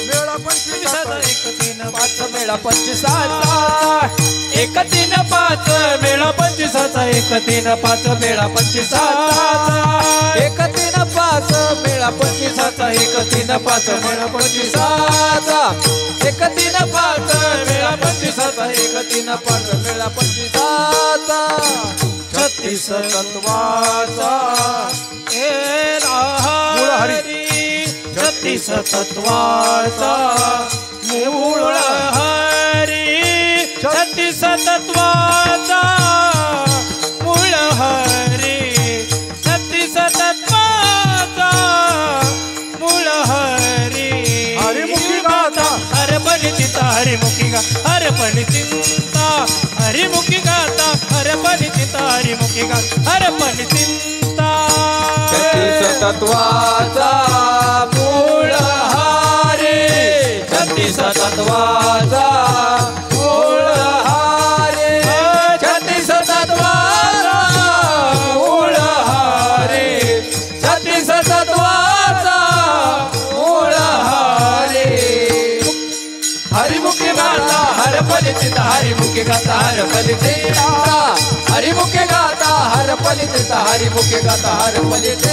मेळा 25चा. 1 3 5 मेळा 25चा. 1 3 5 मेळा 25चा. 1 3 5 मेळा 25चा. 1 3 5 मेळा 25चा. 1 3 5 मेळा 25चा. 1 3 5 मेळा 25चा. 1 3 5 मेळा 25चा. 36 तत्वाचा मूळ हरी. 36 तत्वाचा मूळ हरी. 36 तत्वाचा मूळ हरी. 36 तत्वाचा मूळ हरी. हरिमुखी गाथा. हर बली चिंता हरिमुखी गा. हर बली चिंता हरिमुखी गाता. हर बली चिंता हरिमुखी गा. हर बली चिंता. 36 तत्वाचा मूळ हरी. 36 तत्वाचा मूळ हरी. 36 तत्वाचा मूळ हरी. 36 तत्वाचा मूळ हरी. हरिमुखी गाता हर फलित हरिमुखी गाता. हर फलित हरिमुखी गाता. हर फलित हरिमुखी गाता. हर फलित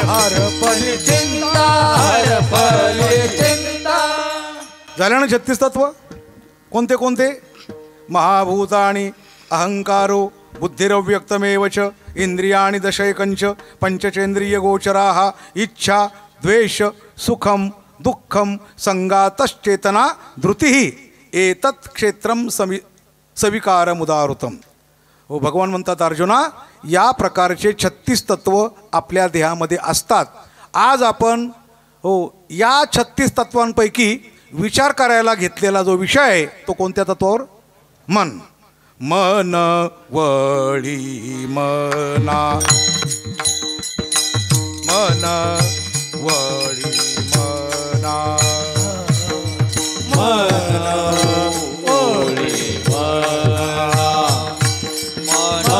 हर फलित हर फलित. झाले ना 36 तत्व. कोणते कोणते? महाभूतानि अहंकारो बुद्धिरव्यक्तमेवच. इंद्रियाणि दशैकंच पंचचेंद्रिय गोचराः. इच्छा, द्वेष, सुखम, दुःखम, संगातश्चेतना धृती एतत् क्षेत्रम सविकारमुदाहृतम. हो भगवान म्हणतात अर्जुना या प्रकारचे 36 तत्व आपल्या देहामध्ये असतात आज आपण या 36 तत्वांपैकी विचार करायला घेतलेला जो विषय आहे तो कोणत्या तत्वावर? मन. मन वळी मना, मन वळी मना, मन ओळी मना, मन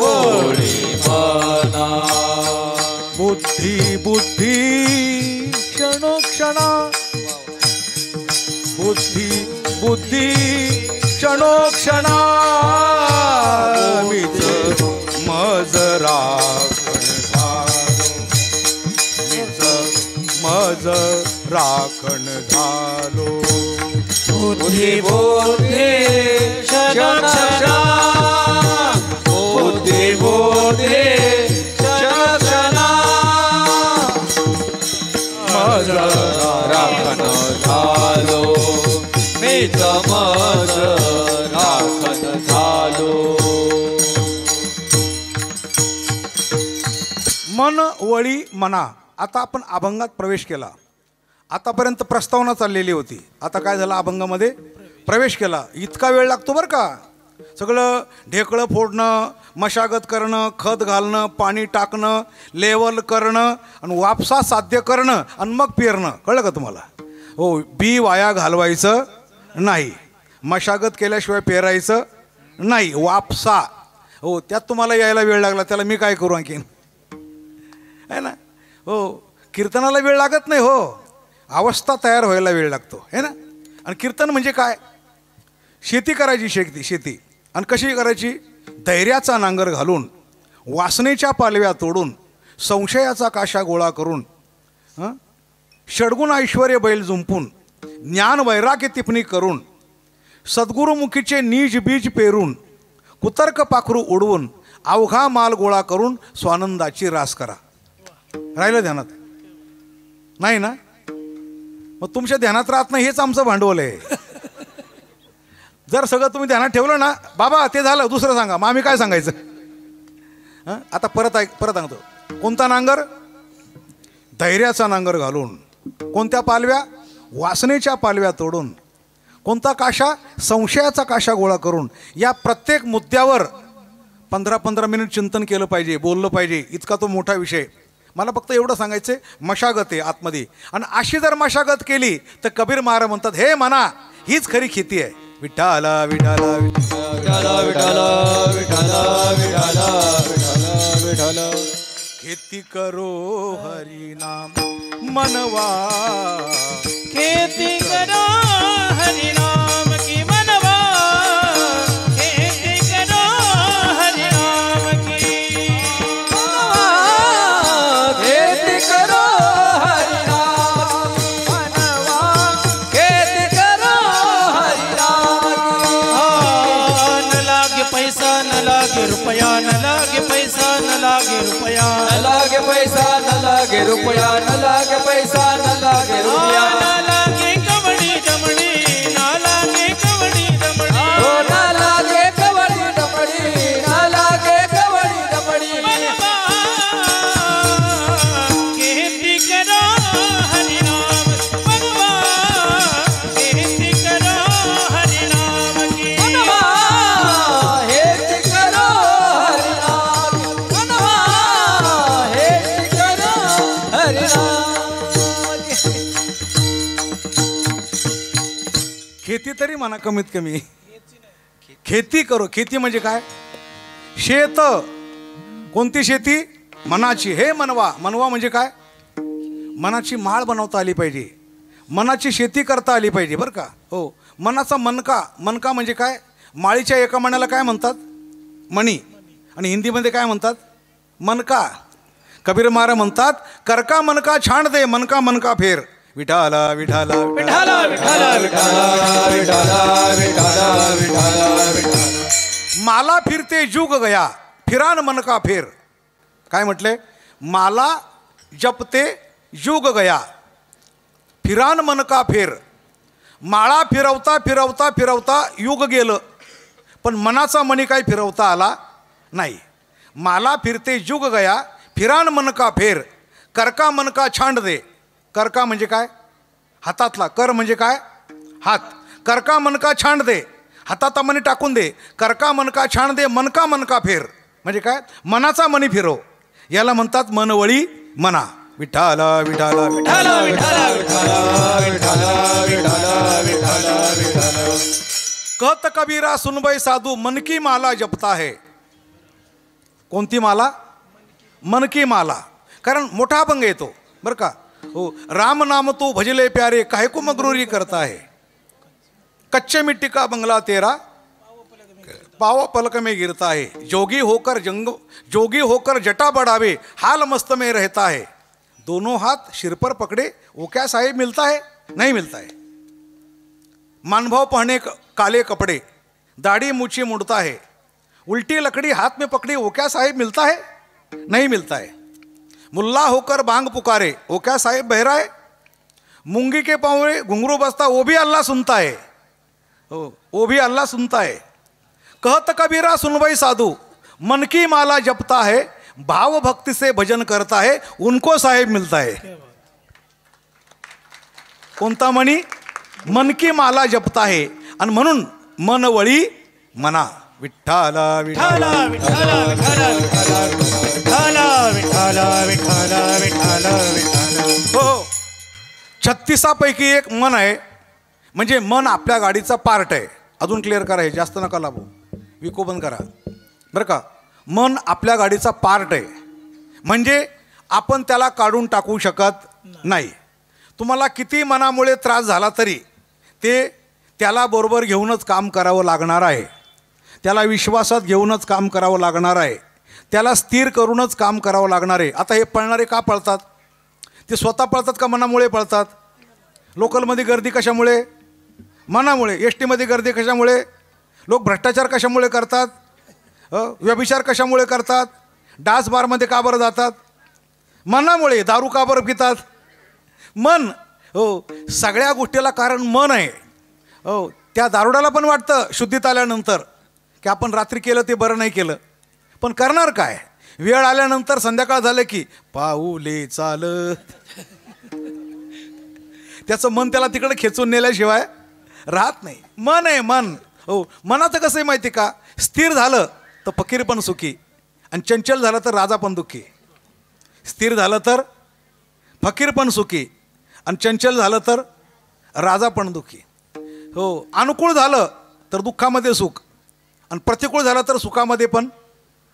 ओळी मना. बुद्धी बुद्धी क्षणोक्षणा, बुद्धी बुद्धी क्षणोक्षणा, मीच मज राखण झालो, मीच मज राखण झालो. बुद्धी बुद्धी क्षण क्षणा, बुद्धी बुद्धी क्षण क्षणा, मज राखण झालो, मीच मज राखण झालो. मन वळी मना. आता आपण अभंगात प्रवेश केला. आतापर्यंत प्रस्तावना चाललेली होती. आता काय झालं? अभंगामध्ये प्रवेश केला. इतका वेळ लागतो बरं का. सगळं ढेकळं फोडणं, मशागत करणं, खत घालणं, पाणी टाकणं, लेवल करणं आणि वापसा साध्य करणं आणि मग पेरणं. कळलं का तुम्हाला? हो, बी वाया घालवायचं नाही, मशागत केल्याशिवाय पेरायचं नाही, वापसा. हो, त्यात तुम्हाला यायला वेळ लागला, त्याला मी काय करू आणखीन? आहे ना. हो, कीर्तनाला वेळ लागत नाही. हो, अवस्था तयार व्हायला वेळ लागतो, है ना. आणि कीर्तन म्हणजे काय? शेती करायची. शेती आणि कशी करायची? धैर्याचा नांगर घालून, वासनेच्या पालव्या तोडून, संशयाचा काशा गोळा करून, षड्गुण ऐश्वर्य बैल जुंपून, ज्ञान वैराग्य टिपणी करून, सद्गुरुमुखीचे नीज बीज पेरून, कुतर्क पाखरू उडवून, अवघा माल गोळा करून स्वानंदाची रास करा. राहिलं ध्यानात? नाही ना. मग तुमच्या ध्यानात राहत नाही, हेच आमचं भांडवल आहे. जर सगळं तुम्ही ध्यानात ठेवलं ना, बाबा ते झालं, दुसरं सांगा. मग आम्ही काय सांगायचं? आता परत सांगतो. कोणता नांगर? धैर्याचा नांगर घालून. कोणत्या पालव्या? वासनेच्या पालव्या तोडून. कोणता काशा? संशयाचा काशा गोळा करून. या प्रत्येक मुद्द्यावर 15-15 मिनिट चिंतन केलं पाहिजे, बोललं पाहिजे. इतका तो मोठा विषय. मला फक्त एवढं सांगायचं आहे, मशागत आहे आतमध्ये. आणि अशी जर मशागत केली तर कबीर महाराज म्हणतात, हे मना, हीच खरी खेती आहे. विठ्ठला विठ्ठला विठ्ठला विठ्ठला विठ्ठला विठ्ठला विठ्ठला विठ्ठला. खेती करो हरी नाम मनवा, खेती करो हरि नाम की मनवा, खेती करो हरि नाम की मनवा, खेती करो हरि नाम मनवा, खेती करो हरि नाम की. न लागे पैसा, न लागे रुपया, न लागे पैसा, न लागे रुपया, न लागे पैसा, न लागे रुपया, न लागे पैसा, न लागे रुपया, न लागे कवडी जमडी, न लागे कवडी जमडी, ओ न लागे कवडी जमडी, न लागे कवडी जमडी. खेती करो हरि नाम मनवा, खेती करो हरि नाम की मनवा, खेती करो हरि नाम मनवा, खेती करो हरि नाम. खेती तरी म्हणा कमीत कमी. खेती करो. खेती म्हणजे काय? शेत. कोणती शेती? मनाची. हे मनवा. मनवा म्हणजे काय? मनाची माळ बनवता आली पाहिजे, मनाची शेती करता आली पाहिजे बरं का. हो, मनाचा मनका. मनका म्हणजे काय? माळीच्या एका मण्याला काय म्हणतात? मणी. आणि हिंदीमध्ये काय म्हणतात? मनका. कबीर महाराज म्हणतात, करका मनका छाण दे, मनका मनका फेर. विठाला विठाला विठाला विठाला विठाला विठाला विठाला विठाला विठाला. माला फिरते जुग गया, फिरान मनका फेर. काय म्हटले? माला जपते जुग गया, फिरान मनका फेर. माळा फिरवता फिरवता फिरवता युग गेलं, पण मनाचा मणी काय फिरवता आला नाही. माला फिरते जुग गया, फिरान मनका फेर. करका मनका छांड दे. करका म्हणजे काय? हातातला. कर म्हणजे काय? हात. करका मनका छांड दे, हातात मनी टाकून दे. करका मनका छांड दे, मनका मनका फेर. म्हणजे काय? मनाचा मनी फिरव. याला म्हणतात मनवळी मना. विठ्ठल विठ्ठल विठ्ठल कहत कबीरा सुनबाई साधू मन की माला जपता है. कोणती माला? मन की माला. कारण मोठा अभंग येतो बरं का. हो, राम नाम तू भजले प्यारे काहे को मगरूरी करता है. कच्चे मिट्टी का बंगला तेरा पाव पलक में गिरता है. जोगी होकर जटा बढ़ावे हाल मस्त में रहता है. दोनों हाथ सिर पर पकड़े वो क्या साहेब मिलता है? नहीं मिलता है. मानभाव पहने काले कपड़े दाढ़ी मूछी मुड़ता है. उल्टी लकड़ी हाथ में पकड़ी वो क्या साहेब मिलता है? नहीं मिलता है. मुल्ला होकर बांग पुकारे वो क्या साहेब बहरा है. मूंगी के पाँव में घुंघरू बसता वो भी अल्लाह सुनता है. वो भी अल्लाह सुनता है. कहत कबीरा सुनवाई साधु मन की माला जपता है, भाव भक्ति से भजन करता है, उनको साहेब मिलता है. कोणता मनी? मन की माला जपता है. आणि म्हणून मनवळी मना. विठ्ठल विठ्ठल विठ्ठल विठ्ठल विठ्ठल विठ्ठल विठ्ठल विठ्ठल. हो, 36 पैकी एक मन आहे. म्हणजे मन आपल्या गाडीचा पार्ट आहे. अजून क्लिअर करा, हे जास्त नका लाभू, विको बंद करा बरं का. मन आपल्या गाडीचा पार्ट आहे. म्हणजे आपण त्याला काढून टाकू शकत नाही. तुम्हाला किती मनामुळे त्रास झाला तरी ते त्याला बरोबर घेऊनच काम करावं लागणार आहे. त्याला विश्वासात घेऊनच काम करावं लागणार आहे. त्याला स्थिर करूनच काम करावं लागणार आहे. आता हे पळणारे का पळतात? ते स्वतः पळतात का मनामुळे पळतात? लोकलमध्ये गर्दी कशामुळे? मनामुळे. एस टीमध्ये गर्दी कशामुळे? लोक भ्रष्टाचार कशामुळे करतात? व्यभिचार कशामुळे करतात? डान्स बारमध्ये का बरं जातात? मनामुळे. दारू का बरं पितात? मन. हो, सगळ्या गोष्टीला कारण मन आहे. हो, त्या दारुडाला पण वाटतं शुद्धीत आल्यानंतर की आपण रात्री केलं ते बरं नाही केलं, पण करणार काय? वेळ आल्यानंतर संध्याकाळ झालं की पाऊले चालत त्याचं मन त्याला तिकडे खेचून नेल्याशिवाय राहत नाही. मन आहे मन. हो, मनाचं कसं आहे माहिती का? स्थिर झालं तर फकीर पण सुखी, आणि चंचल झालं तर राजा पण दुःखी. स्थिर झालं तर फकीर पण सुखी, आणि चंचल झालं तर राजा पण दुःखी. हो, अनुकूल झालं तर दुःखामध्ये सुख, आणि प्रतिकूल झालं तर सुखामध्ये पण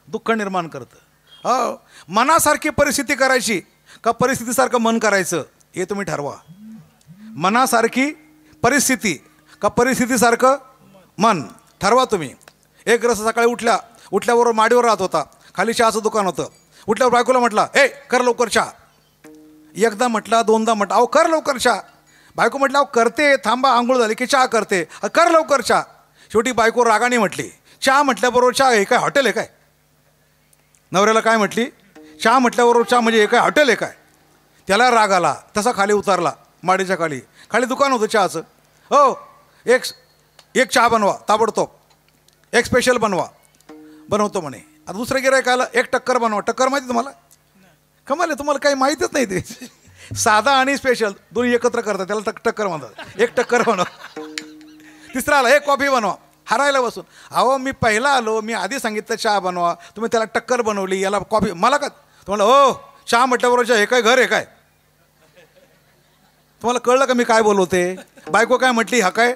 दुःख निर्माण करतं. हो, मनासारखी परिस्थिती करायची का परिस्थितीसारखं मन करायचं हे तुम्ही ठरवा. मनासारखी परिस्थिती का परिस्थितीसारखं मन ठरवा तुम्ही. एक रस सकाळी उठल्याबरोबर माडीवर राहत होता. खाली चहाचं दुकान होतं. उठल्यावर बायकोला म्हटलं, ए कर लवकर चहा. एकदा म्हटला, दोनदा म्हटला, अहो कर लवकर चहा. बायको म्हटलं, अहो करते, थांबा, आंघोळ झाली की चहा करते, कर लवकर चहा. शेवटी बायको रागाने म्हटली, चहा म्हटल्याबरोबर चहा हे काय हॉटेल आहे काय? नवऱ्याला काय म्हटली? चहा म्हटल्याबरोबर चहा म्हणजे हे काय हॉटेल आहे काय? त्याला राग आला. तसा खाली उतरला माडीच्या खाली दुकान होतं चहाचं. हो, एक चहा बनवा ताबडतोब, एक स्पेशल बनवतो म्हणे. आता दुसरं गिरायक आलं, एक टक्कर बनवा. टक्कर माहिती तुम्हाला? कमाल आहे, तुम्हाला काही माहीतच नाही ते. साधा आणि स्पेशल दोन्ही एकत्र करतात, त्याला टक्कर म्हणतात. एक टक्कर बनवा. तिसरा आला, एक कॉफी बनवा. हरायला बसून, अहो मी पहिला आलो, मी आधी सांगितलं चहा बनवा, तुम्ही त्याला टक्कर बनवली, याला कॉफी. मला का तुम्हाला हो चहा म्हटल्याबरोबर हे काय घर आहे काय? तुम्हाला कळलं का मी काय बोलवते? बायको काय म्हटली, हा काय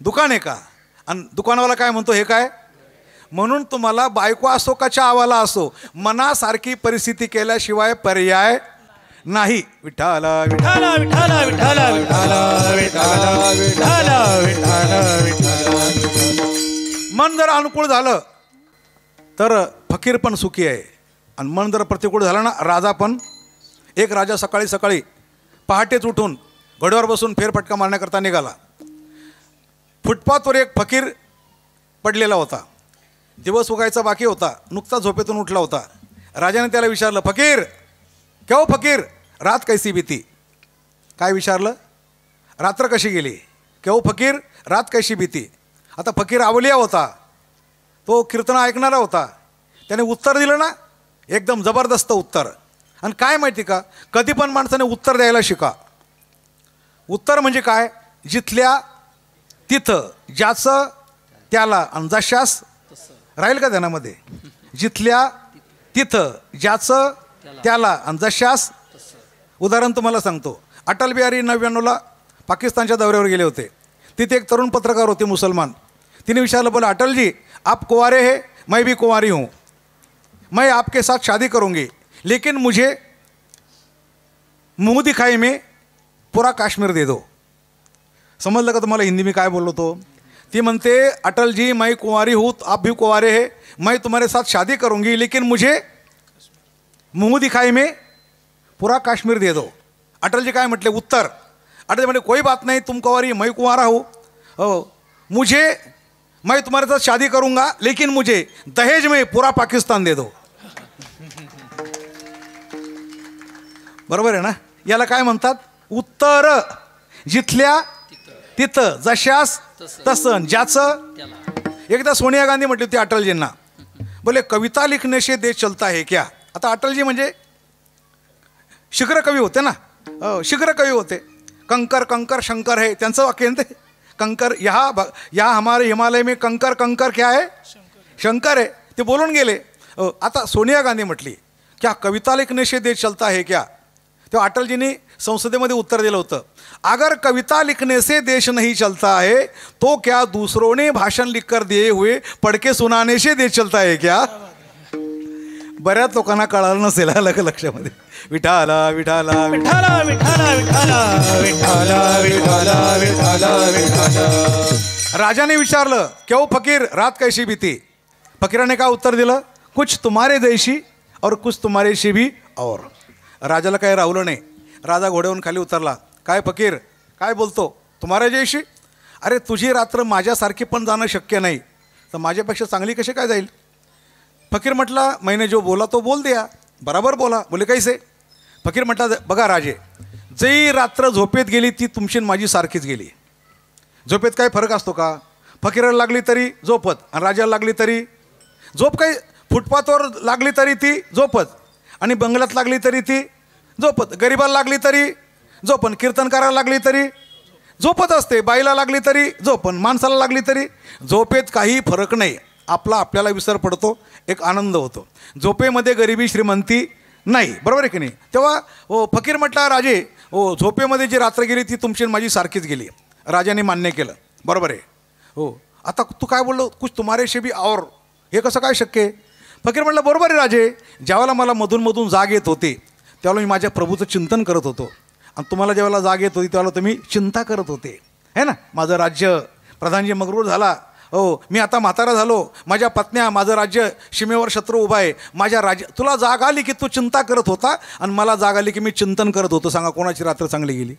दुकान आहे का? आणि दुकानवाला काय म्हणतो, हे काय? म्हणून तुम्हाला बायको असो का चहावाला असो, मनासारखी परिस्थिती केल्याशिवाय पर्याय नाही. विठ्ठल विठ्ठल विठ्ठल विठ्ठल विठ्ठल विठ्ठल विठ्ठल विठ्ठल. मन जर अनुकूल झालं तर फकीर पण सुखी आहे, आणि मन जर प्रतिकूल झालं ना, राजा पण. एक राजा सकाळी पहाटेच उठून घोड्यावर बसून फेरफटका मारण्याकरता निघाला. फुटपाथवर एक फकीर पडलेला होता. दिवस उगायचा बाकी होता. नुकता झोपेतून उठला होता. राजाने त्याला विचारलं, फकीर क्या हो फकीर, रात कैसी बीती? काय विचारलं? रात्र कशी गेली? क्या हो फकीर, रात कैसी बीती? आता फकीर आवलिया होता, तो कीर्तन ऐकणारा होता. त्याने उत्तर दिलं ना, एकदम जबरदस्त उत्तर. आणि काय माहिती का, कधी पण माणसाने उत्तर द्यायला शिका. उत्तर म्हणजे काय, जिथल्या तिथं, ज्याचं त्याला, आणि जशास राहील का ध्यानामध्ये, जिथल्या तिथं, ज्याचं त्याला, आणि जशास. उदाहरण तुम्हाला सांगतो, अटल बिहारी 99ला पाकिस्तानच्या दौऱ्यावर गेले होते. तिथे एक तरुण पत्रकार होते मुसलमान. तिने विचारलं, बोला अटल जी आप कुंवारे हैं, मैं भी कुंवारी हूँ, मैं आपके साथ शादी करूँगी, लेकिन मुझे मुंह दिखाई में पूरा काश्मीर दे दो. समजलं का तुम्हाला हिंदी में काय बोललो तो. ती म्हणते, अटल जी मैं कुंवारी हूँ, आप भी कुंवारे हैं, मैं तुम्हारे साथ शादी करूँगी, लेकिन मुझे मुंह दिखाई में पूरा काश्मीर दे दो. अटल जी काय म्हटले उत्तर, अटल जी म्हटले कोई बात नहीं, तुम कुंवारी मैं कुंवारा हूँ, मैं तुम्हारे साथ शादी करूँगा, लेकिन मुझे दहेज में पूरा पाकिस्तान दे दो. बरोबर आहे ना. याला काय म्हणतात, उत्तर. जिथल्या तिथं, जशास तसं, ज्याचं. एकदा सोनिया गांधी म्हटली होती अटलजींना, बोले कविता लिखने से देश चलता है क्या. आता अटलजी म्हणजे शीघ्र कवी होते ना, शीघ्र कवी होते. कंकर कंकर शंकर है, त्यांचं वाक्य आहे ते. कंकर यहाँ हमारे हिमालय में कंकर कंकर क्या है, शंकर है. ते बोलून गेले. आता सोनिया गांधी म्हटली, क्या कविता लिखने से देश चलता है क्या. तेव्हा अटलजींनी संसदेमध्ये उत्तर दिलं होतं, अगर कविता लिखने से देश नहीं चलता है तो क्या दूसरों ने भाषण लिखकर दिए हुए पढ़ के सुनाने से देश चलता है क्या. बऱ्याच लोकांना कळालं नसेल, आलं का लक्षामध्ये. विठाला विठाला विठाला विठाला विठाला विठाला विठाला विठाला विठाला. राजाने विचारलं, क्यों फकीर रात कैसी बीती. फकीराने काय उत्तर दिलं, कुछ तुम्हारे जैसी और कुछ तुम्हारे से भी और. राजाला काय रावलं नाही. राजा घोड्यावरून खाली उतरला. काय फकीर काय बोलतो, तुम्हारे जैशी. अरे तुझी रात्र माझ्यासारखी पण जाणं शक्य नाही, तर माझ्यापेक्षा चांगली कशी काय जाईल. फकीर म्हटला, मैंने जो बोला तो बोल दिया, बराबर बोला. बोले कैसे. फकीर म्हटला, बघा राजे, जी रात्र झोपेत गेली ती तुमची माझी सारखीच गेली. झोपेत काय फरक असतो का. फकीराला लागली तरी झोपत, आणि राजाला लागली तरी झोप. काही फुटपाथवर लागली तरी ती झोपत, आणि बंगल्यात लागली तरी ती झोपत. गरिबाला लागली तरी झोपन, कीर्तनकाराला लागली तरी झोपत असते, बाईला लागली तरी झोपन, माणसाला लागली तरी. झोपेत काही फरक नाही. आपल्याला विसर पडतो, एक आनंद होतो. झोपेमध्ये गरिबी श्रीमंती नाही, बरोबर आहे की नाही. तेव्हा फकीर म्हटला, राजे झोपेमध्ये जी रात्र गेली ती तुमची माझी सारखीच गेली. राजाने मान्य केलं, बरोबर आहे. हो, आता तू काय बोललो, कुछ तुम्हारेशी भी और, हे कसं काय शक्य आहे. फकीर म्हटलं, बरोबर आहे राजे, ज्यावेळेला मला मधून जाग येत होती त्यावेळेला मी माझ्या प्रभूचं चिंतन करत होतो, आणि तुम्हाला ज्यावेळेला जाग येत होती त्यावेळेला तुम्ही चिंता करत होते, है ना. माझं राज्य प्रधानजी मगरूर झाला, मी आता म्हातारा झालो, माझ्या पत्न्या, माझं राज्य सीमेवर शत्रू उभा आहे, माझ्या राज्य. तुला जाग आली की तू चिंता करत होता, आणि मला जाग आली की मी चिंतन करत होतो. सांगा कोणाची रात्र चांगली गेली,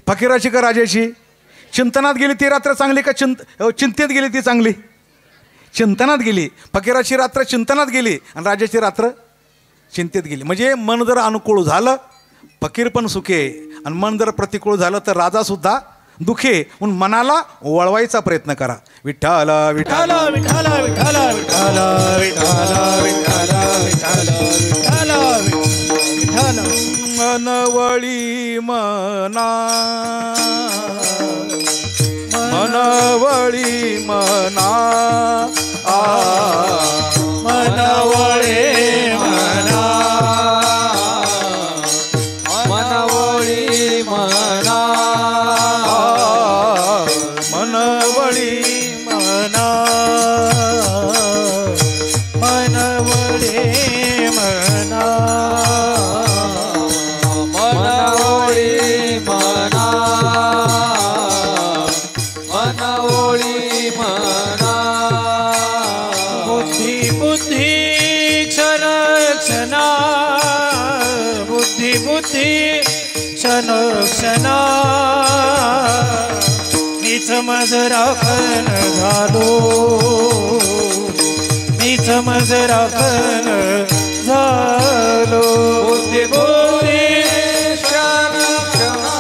फकीराची का राजाची. चिंतनात गेली ती रात्र चांगली का चिंतेत गेली ती चांगली. चिंतनात गेली. फकीराची रात्र चिंतनात गेली, आणि राजाची रात्र चिंतेत गेली. म्हणजे मन जर अनुकूल झालं फकीर पण सुखे, आणि मन जर प्रतिकूल झालं तर राजासुद्धा दुखे. म्हणून मनाला वळवायचा प्रयत्न करा. विठ्ठला विठ्ठला विठाला विठाला विठाला विठाला विठाला विठाला विठाला विठाला. मनवळी मना, मनवळी मना, मनवळे मना, मनवळी मना, मनवळी मना, मनवळे मना, मनवळी मना, मनवळी मना. बुद्धी बुद्धी क्षण क्षणा, बुद्धी बुद्धी क्षण क्षणा. मीच मज राखण झालो, मीच मज राखण झालो. बुद्धी बुद्धी क्षण क्षणा,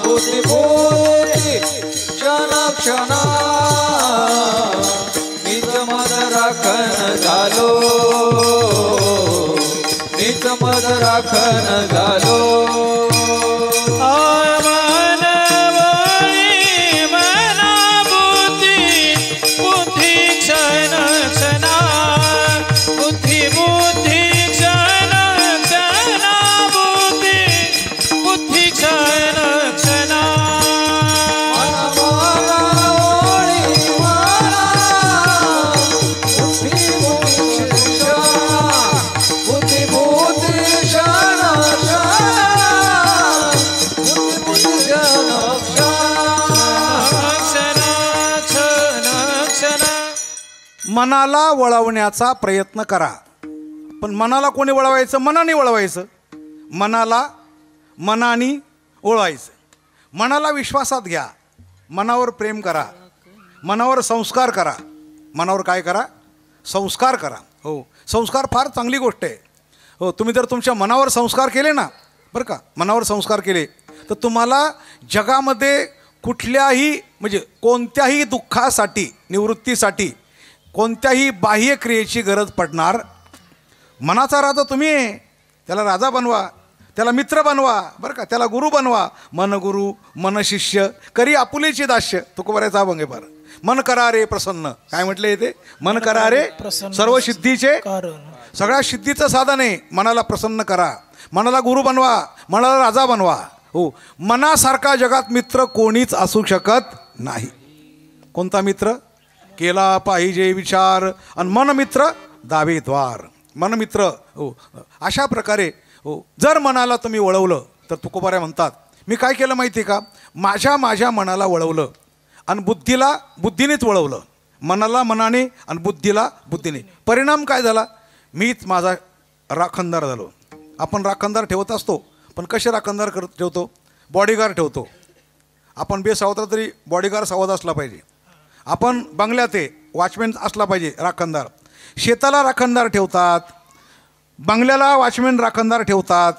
बुद्धी बुद्धी क्षण क्षणा. मीच मज राखण झालो, मीच मज राखण झालो मनवळी मना बुद्धी बुद्धी क्षण क्षणा बुद्धी बुद्धी क्षण क्षणा बुद्धी बुद्धी क्षण क्षणा मनाला वळवण्याचा प्रयत्न करा. पण मनाला कोणी वळवायचं? मनाने वळवायचं. मनाने वळवायचं. मनाला विश्वासात घ्या. मनावर प्रेम करा. मनावर संस्कार करा. मनावर काय करा? संस्कार करा. हो, संस्कार फार चांगली गोष्ट आहे. हो, तुम्ही जर तुमच्या मनावर संस्कार केले ना, बरं का, मनावर संस्कार केले तर तुम्हाला जगामध्ये कुठल्याही म्हणजे कोणत्याही दुःखासाठी, निवृत्तीसाठी कोणत्याही बाह्य क्रियेची गरज पडणार. मनाचा राजा तुम्ही आहे. त्याला राजा बनवा, त्याला मित्र बनवा, बरं का, त्याला गुरु बनवा. मन गुरु मन शिष्य करी आपुलेची दास्य. तुकोबाराचा अभंग आहे. बरं, मन करा रे प्रसन्न. काय म्हटलं येते? मन करा रे सर्व सिद्धीचे सगळ्या सिद्धीचं साधन आहे. मनाला प्रसन्न करा, मनाला गुरु बनवा, मनाला राजा बनवा. हो, मनासारखा जगात मित्र कोणीच असू शकत नाही. कोणता मित्र? केला पाहिजे विचार आणि मनमित्र दावेद्वार. मनमित्र. हो, अशा प्रकारे हो, जर मनाला तुम्ही वळवलं तर तुकोबाऱ्या म्हणतात, मी काय केलं माहिती आहे का? माझ्या मनाला वळवलं आणि बुद्धीनेच वळवलं. मनाला मनाने आणि बुद्धीला बुद्धीने. परिणाम काय झाला? मीच माझा राखणदार झालो. आपण राखणदार ठेवत असतो, पण कसे राखणदार ठेवतो? बॉडीगार्ड ठेवतो. आपण बेसावता तरी बॉडीगार्ड सावध असला पाहिजे. आपण बंगल्यात आहे, वॉचमॅन असला पाहिजे राखणदार. शेताला राखणदार ठेवतात, बंगल्याला वॉचमॅन राखणदार ठेवतात.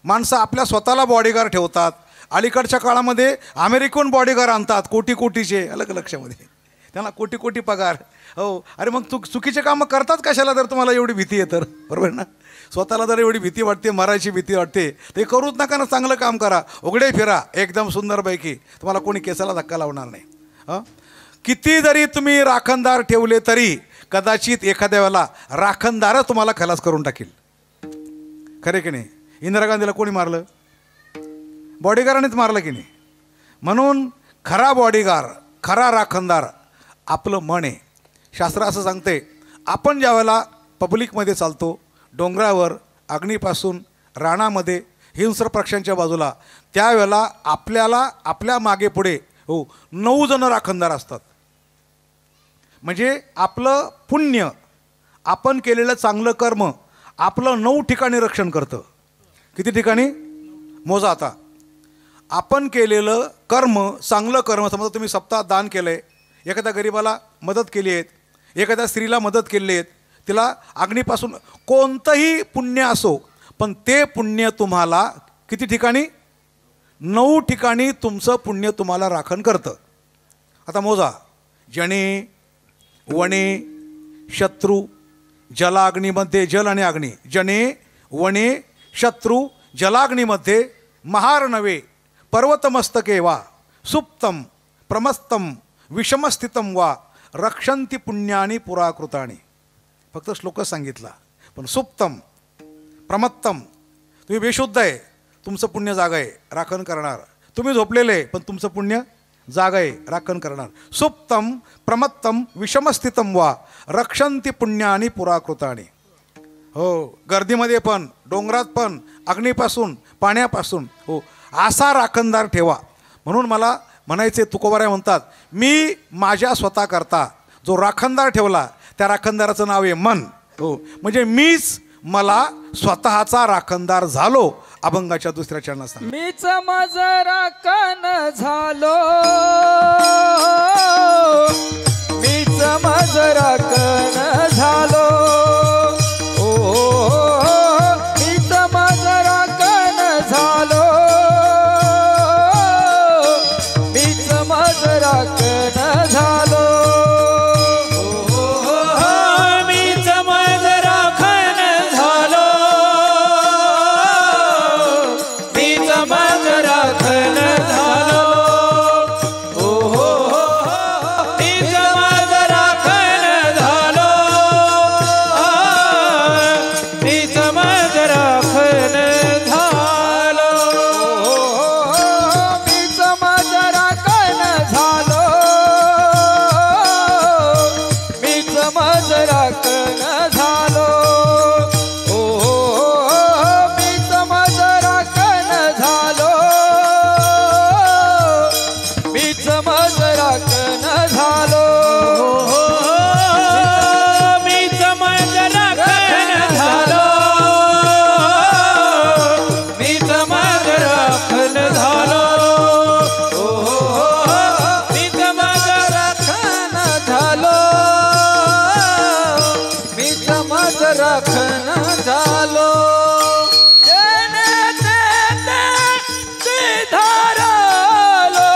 माणसं आपल्या स्वतःला बॉडीगार्ड ठेवतात. अलीकडच्या काळामध्ये अमेरिकन बॉडीगार्ड आणतात, कोटी कोटीचे. अलग लक्षामध्ये त्यांना कोटी कोटी पगार. हो, अरे मग चुकीचे कामं करतात कशाला जर तुम्हाला एवढी भीती आहे तर? बरोबर ना? स्वतःला जर एवढी भीती वाटते, मरायची भीती वाटते, ते करूच नका ना. चांगलं काम करा, उघडे फिरा एकदम सुंदरपैकी. तुम्हाला कोणी केसाला धक्का लावणार नाही. हां, किती जरी तुम्ही राखणदार ठेवले तरी कदाचित एखाद्या वेळेला राखणदारच तुम्हाला खलास करून टाकील. खरे की नाही? इंदिरा गांधीला कोणी मारलं? बॉडीगार्डनेच मारलं की नाही? म्हणून खरा बॉडीगार्ड, खरा राखणदार आपलं मन आहे. शास्त्र असं सांगते, आपण ज्या वेळेला पब्लिकमध्ये चालतो, डोंगरावर, अग्नीपासून, रानामध्ये, हिंस्र पक्ष्यांच्या बाजूला, त्यावेळेला आपल्याला आपल्या मागे पुढे हो 9 जण राखणदार असतात. म्हणजे आपलं पुण्य, आपण केलेलं चांगलं कर्म आपलं 9 ठिकाणी रक्षण करतं. किती ठिकाणी? मोजा आता. आपण केलेलं कर्म, चांगलं कर्म, समजा तुम्ही सप्ताह दान केलं आहे, एखाद्या गरिबाला मदत केली आहे, एखाद्या स्त्रीला मदत केली आहे, तिला अग्नीपासून, कोणतंही पुण्य असो, पण ते पुण्य तुम्हाला किती ठिकाणी? 9 ठिकाणी तुमचं पुण्य तुम्हाला राखण करतं. आता मोजा. जने, वने, शत्रू, जलाग्नीमध्ये, जल आणि अग्नी, जने, वने, शत्रू, जलाग्नीमध्ये, महार नवे, पर्वतमस्तके वा, सुप्तम, प्रमस्तम, विषमस्थितम वा, रक्षंती पुण्यानी पुराकृतानी. फक्त श्लोकच सांगितला. पण सुप्तम, प्रमत्तम, तुम्ही बेशुद्ध आहे, तुमचं पुण्य जागा आहे, राखण करणार. तुम्ही झोपलेले पण तुमचं पुण्य जागा आहे, राखण करणार. सुप्तम, प्रमत्तम, विषमस्थितम वा, रक्षंती पुण्यानी पुराकृतानी. हो, गर्दीमध्ये पण, डोंगरात पण, अग्नीपासून, पाण्यापासून, हो, असा राखणदार ठेवा. म्हणून मला म्हणायचे, तुकोबाराय म्हणतात, मी माझ्या स्वतः करता जो राखणदार ठेवला त्या राखणदाराचं नाव आहे मन. हो, म्हणजे मीच मला स्वतःचा राखणदार झालो. अभंगाच्या 2ऱ्या चरणात मीच माझ राखण झालो, मीच माझ राखण झालो, मीच माझ राखण झालो, मीच माझ राखण झालो, मीच माझ राखण झालो, राखण झालो मीच माझ राखण झालो मीच माझ राखण झालो मीच माझ राखण झालो मीच माझ राखण झालो मीच माझ राखण झालो मीच माझ राखण झालो मीच माझ राखण झालो मीच माझ राखण झालो जेणे तेने धरलो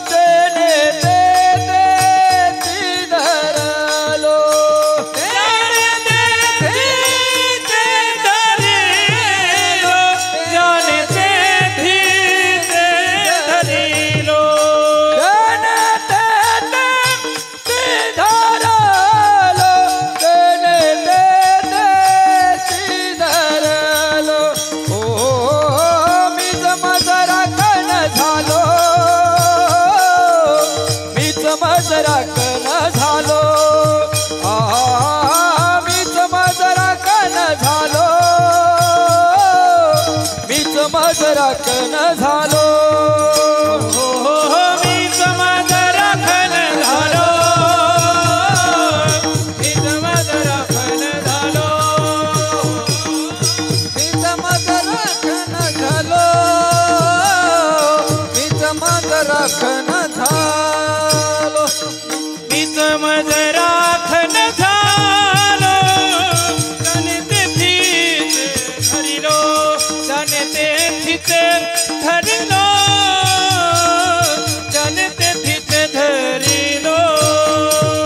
जेणे तेने धरलो राखण झालो मीच माझ राखण झालो मीच माझ राखण झालो मीच माझ राखण झालो मीच माझ राखण झालो मीच माझ राखण झालो मीच माझ राखण झालो मीच माझ राखण झालो जाने तेथीच धरिलो जाने तेथीच धरिलो जाने तेथीच धरिलो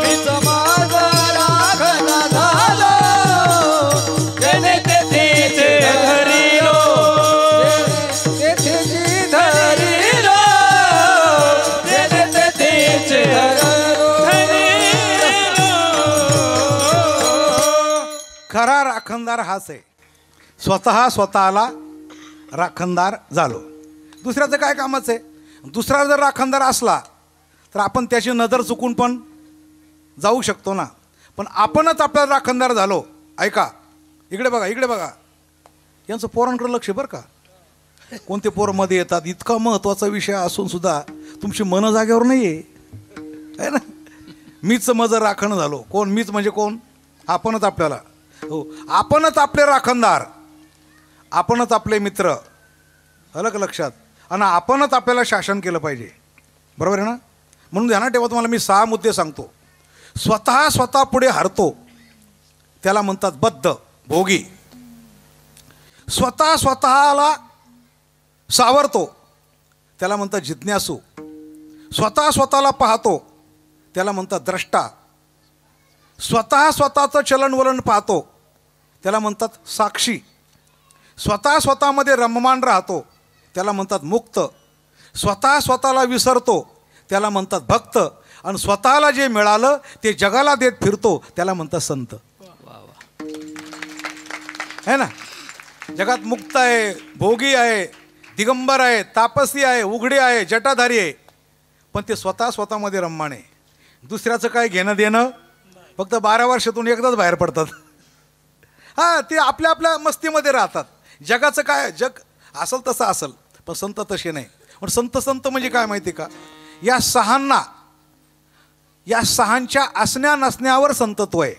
मीच माझ राखण झालो जाने तेथीच धरिलो तेथीची धरिलो जाने तेथीच खरा राखणदार हाच आहे. स्वतःला राखणदार झालो. दुसऱ्याचं काय कामच आहे. दुसरा जर राखणदार असला तर आपण त्याची नजर चुकून पण जाऊ शकतो ना. पण आपणच आपल्याला राखणदार झालो. ऐका, इकडे बघा, इकडे बघा. यांचं पोरांकडे लक्ष बरं का. कोणते पोरं मध्ये येतात. इतका महत्त्वाचा विषय असून सुद्धा तुमची मन जागेवर नाही आहे ना. मीच माझं राखण झालो. कोण? मीच म्हणजे कोण? आपणच आपल्याला. हो, आपणच आपले राखणदार, आपणच आपले मित्र. आलं का लक्षात? आणि आपणच आपल्याला शासन केलं पाहिजे. बरोबर आहे ना. म्हणून ध्यानात ठेवा, तुम्हाला मी 6 मुद्दे सांगतो. स्वतः पुढे हरतो त्याला म्हणतात बद्ध भोगी. स्वतःला सावरतो त्याला म्हणतात जिज्ञासू. स्वतःला पाहतो त्याला म्हणतात द्रष्टा. स्वतःचं चलनवलन पाहतो त्याला म्हणतात साक्षी. स्वतःमध्ये रममाण राहतो त्याला म्हणतात मुक्त. स्वतःला विसरतो त्याला म्हणतात भक्त. आणि स्वतःला जे मिळालं ते जगाला देत फिरतो त्याला म्हणतात संत. है ना. जगात मुक्त आहे, भोगी आहे, दिगंबर आहे, तापसी आहे, उघडे आहे, जटाधारी आहे, पण ते स्वतःमध्ये रममाण आहे. दुसऱ्याचं काय घेणं देणं. फक्त 12 वर्षातून एकदाच बाहेर पडतात. हां, ते आपल्या मस्तीमध्ये राहतात. जगाचं काय, जग असेल तसं असेल, पण संत तसे नाही. पण संत म्हणजे काय माहिती का, या सहांच्या असण्या नसण्यावर संतत्व आहे.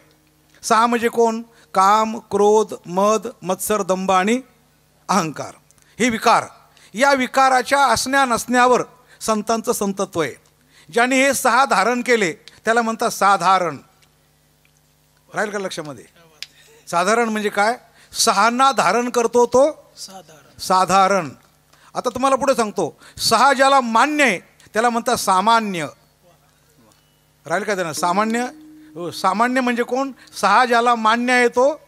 6 म्हणजे कोण? काम, क्रोध, मद, मत्सर, दंभ आणि अहंकार. हे विकार. या विकाराच्या असण्या नसण्यावर संतांचं संतत्व आहे. ज्याने हे 6 धारण केले त्याला म्हणतात साधारण. राहील का लक्षामध्ये? साधारण म्हणजे काय? 6 धारण करतो तो साधारण. आता तुम्हाला पुढे सांगतो. 6 ज्याला मान्य आहे त्याला म्हणतात सामान्य. राहील का त्यानं? सामान्य. सामान्य म्हणजे कोण? 6 ज्याला मान्य आहे तो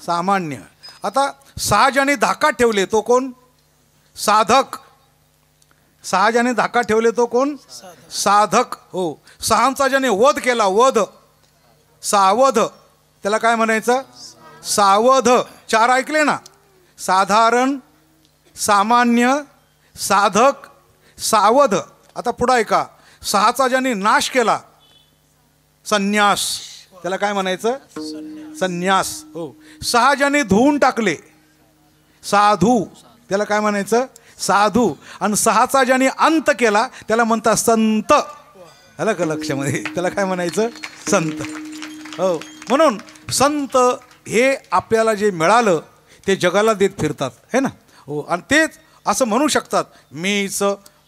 सामान्य. आता 6 ज्याने धाकात ठेवले तो कोण? साधक. 6 ज्याने धाकात ठेवले तो कोण? साधक. हो. 6 ज्याने वध केला, वध, सावध, त्याला काय म्हणायचं? सावध. 4 ऐकले ना. साधारण, सामान्य, साधक, सावध. आता पुढं ऐका. सहाचा ज्याने नाश केला, संन्यास, त्याला काय म्हणायचं? संन्यास. हो. सहा ज्याने धुवून टाकले, साधू, त्याला काय म्हणायचं? साधू. आणि सहाचा ज्याने अंत केला त्याला म्हणतात संत. आलं का लक्षामध्ये? त्याला काय म्हणायचं? संत. हो. म्हणून संत हे आपल्याला जे मिळालं ते जगाला देत फिरतात, है ना? हो. आणि तेच असं म्हणू शकतात, मीच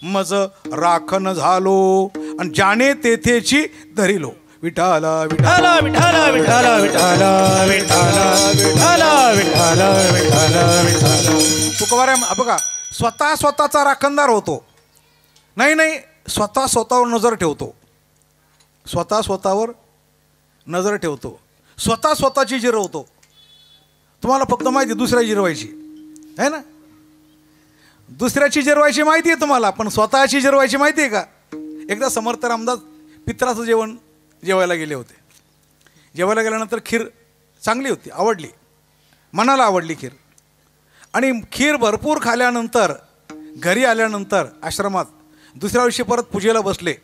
मज राखण झालो आणि जाणे तेथेची धरिलो. विठाला विठाला विठाला विठाला विठाला विठाला विठाला विठाला विठाला विठाला. तुकोबारा बघा, स्वतः स्वतःचा राखणदार होतो. नाही, स्वतः स्वतःवर नजर ठेवतो. स्वतः स्वतःवर नजर ठेवतो. स्वतः स्वतःची जिरवतो. तुम्हाला फक्त माहिती आहे दुसऱ्या जिरवायची, आहे ना? दुसऱ्याची जिरवायची माहिती आहे तुम्हाला, पण स्वतःची जिरवायची माहिती आहे का? एकदा समर्थ रामदास पित्राचं जेवण जेवायला गेले होते. जेवायला गेल्यानंतर खीर चांगली होती, आवडली, मनाला आवडली खीर. आणि खीर भरपूर खाल्यानंतर घरी आल्यानंतर आश्रमात दुसऱ्या दिवशी परत पूजेला बसले,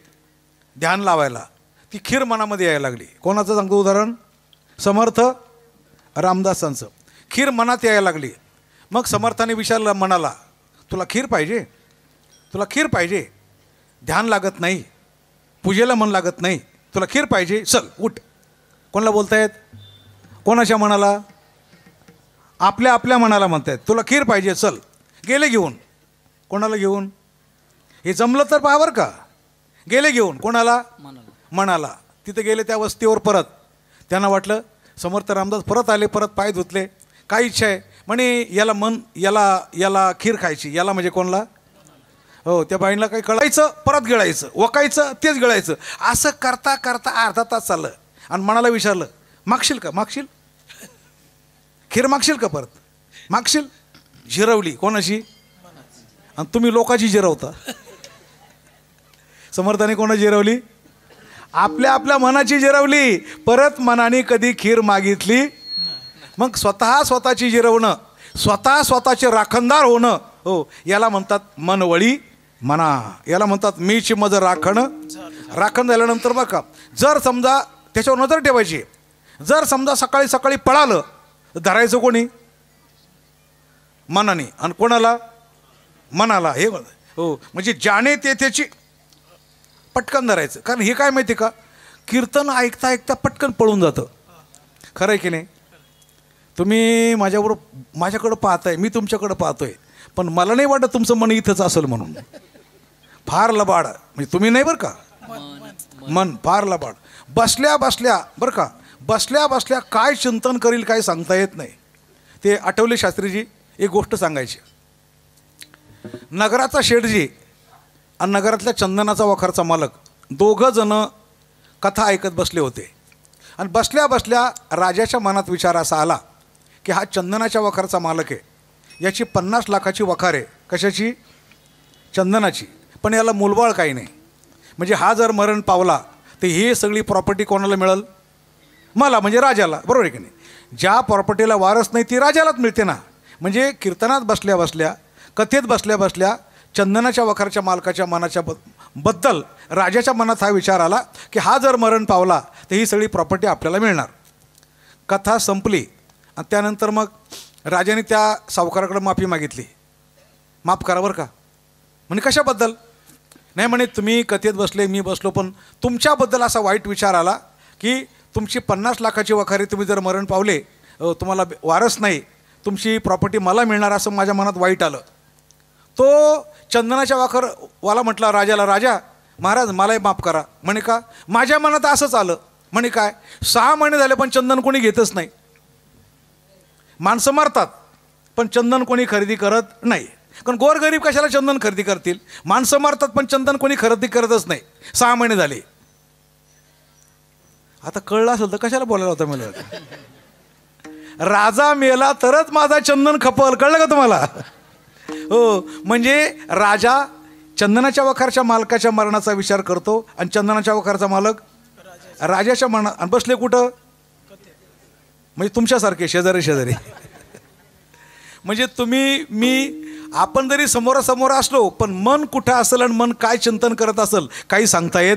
ध्यान लावायला. ती खीर मनामध्ये यायला लागली. कोणाचं सांगतो उदाहरण? समर्थ रामदासांचं. खीर मनात यायला लागली. मग समर्थाने विचारलं मनाला, तुला खीर पाहिजे? तुला खीर पाहिजे? ध्यान लागत नाही, पूजेला मन लागत नाही, तुला खीर पाहिजे, चल उठ. कोणाला बोलतायत? कोणाच्या मनाला? आपल्या आपल्या मनाला म्हणतायत, तुला खीर पाहिजे, चल. गेले घेऊन. कोणाला घेऊन? हे जमलं तर पहा बरं का. गेले घेऊन. कोणाला? मनाला. तिथे गेले त्या वस्तीवर परत. त्यांना वाटलं समर्थ रामदास परत आले, परत पाय धुतले, काय इच्छा आहे म्हणे? याला मन, याला खीर खायची. याला म्हणजे कोणाला? हो. त्या बाईंना काही कळायचं, परत गिळायचं, वकायचं, तेच गिळायचं. असं करता करता अर्धा तास चाललं. आणि मनाला विचारलं, मागशील का? मागशील खीर? मागशील का? परत मागशील? जिरवली. कोणाची? आणि तुम्ही लोकांची जिरवता. समर्थाने कोणाची जिरवली? आपल्या आपल्या मनाची जिरवली. परत मनाने कधी खीर मागितली? मग स्वतः स्वतःची जिरवणं, स्वतः स्वतःचे राखणदार होणं, हो, याला म्हणतात मनवळी म्हणा. याला म्हणतात मीच मज राखण. राखण झाल्यानंतर बघा, जर समजा त्याच्यावर नजर ठेवायची. जर समजा सकाळी सकाळी पळालं, धरायचं कोणी? मनाने. आणि कोणाला? मनाला. हे हो. म्हणजे जाणे तेथेची पटकन धरायचं. कारण हे काय माहिती का, कीर्तन ऐकता ऐकता पटकन पळून जातं. खरं आहे की नाही? तुम्ही माझ्याकडं पाहताय, मी तुमच्याकडं पाहतोय, पण मला नाही वाटत तुमचं मन इथंच असेल म्हणून. फार लबाड. म्हणजे तुम्ही नाही बरं का, मन फार लबाड. बसल्या बसल्या बरं का, बसल्या बसल्या काय चिंतन करील काय सांगता येत नाही. ते आठवले शास्त्रीजी एक गोष्ट सांगायची. नगराचा शेठजी आणि नगरातल्या चंदनाचा वखारचा मालक दोघं जण कथा ऐकत बसले होते. आणि बसल्या बसल्या राजाच्या मनात विचार असा आला की हा चंदनाच्या वखारचा मालक आहे, याची 50 लाखाची वखार आहे. कशाची? चंदनाची. पण याला मूलबाळ काही नाही. म्हणजे हा जर मरण पावला तर ही सगळी प्रॉपर्टी कोणाला मिळेल? मला, म्हणजे राजाला. बरोबर आहे की नाही? ज्या प्रॉपर्टीला वारस नाही ती राजालाच मिळते ना. म्हणजे कीर्तनात बसल्या बसल्या, कथेत बसल्या बसल्या चंदनाच्या वखारच्या मालकाच्या मनाच्या बद्दल राजाच्या मनात हा विचार आला की हा जर मरण पावला तर ही सगळी प्रॉपर्टी आपल्याला मिळणार. कथा संपली. आणि त्यानंतर मग राजाने त्या सावकाराकडे माफी मागितली. माफ करा बरं का. म्हणजे कशाबद्दल? नाही म्हणे तुम्ही कथेत बसले, मी बसलो, पण तुमच्याबद्दल असा वाईट विचार आला की तुमची 50 लाखाची वखारी, तुम्ही जर मरण पावले, तुम्हाला वारस नाही, तुमची प्रॉपर्टी मला मिळणार, असं माझ्या मनात वाईट आलं. तो चंदनाच्या वाला म्हटला राजाला, राजा महाराज मलाही माफ करा. म्हणे का? माझ्या मनात असंच आलं. म्हणे काय? 6 महिने झाले पण चंदन कोणी घेतच नाही. माणसं मारतात पण चंदन कोणी खरेदी करत नाही. कारण गोरगरीब कशाला चंदन खरेदी करतील? माणसं मारतात पण चंदन कोणी खरेदी करतच नाही. 6 महिने झाले. आता कळलं असेल तर कशाला बोलायला होतं मला? राजा मेला तरच माझा चंदन खपल. कळलं का तुम्हाला? हो. म्हणजे राजा चंदनाच्या वखारच्या मालकाच्या मरणाचा विचार करतो आणि चंदनाच्या वखारचा मालक राजाच्या मरणात. आणि बसले कुठं? म्हणजे तुमच्यासारखे शेजारी शेजारी. म्हणजे तुम्ही मी आपण जरी समोरासमोर असलो पण मन कुठं असेल आणि मन काय चिंतन करत असेल काही सांगता येत.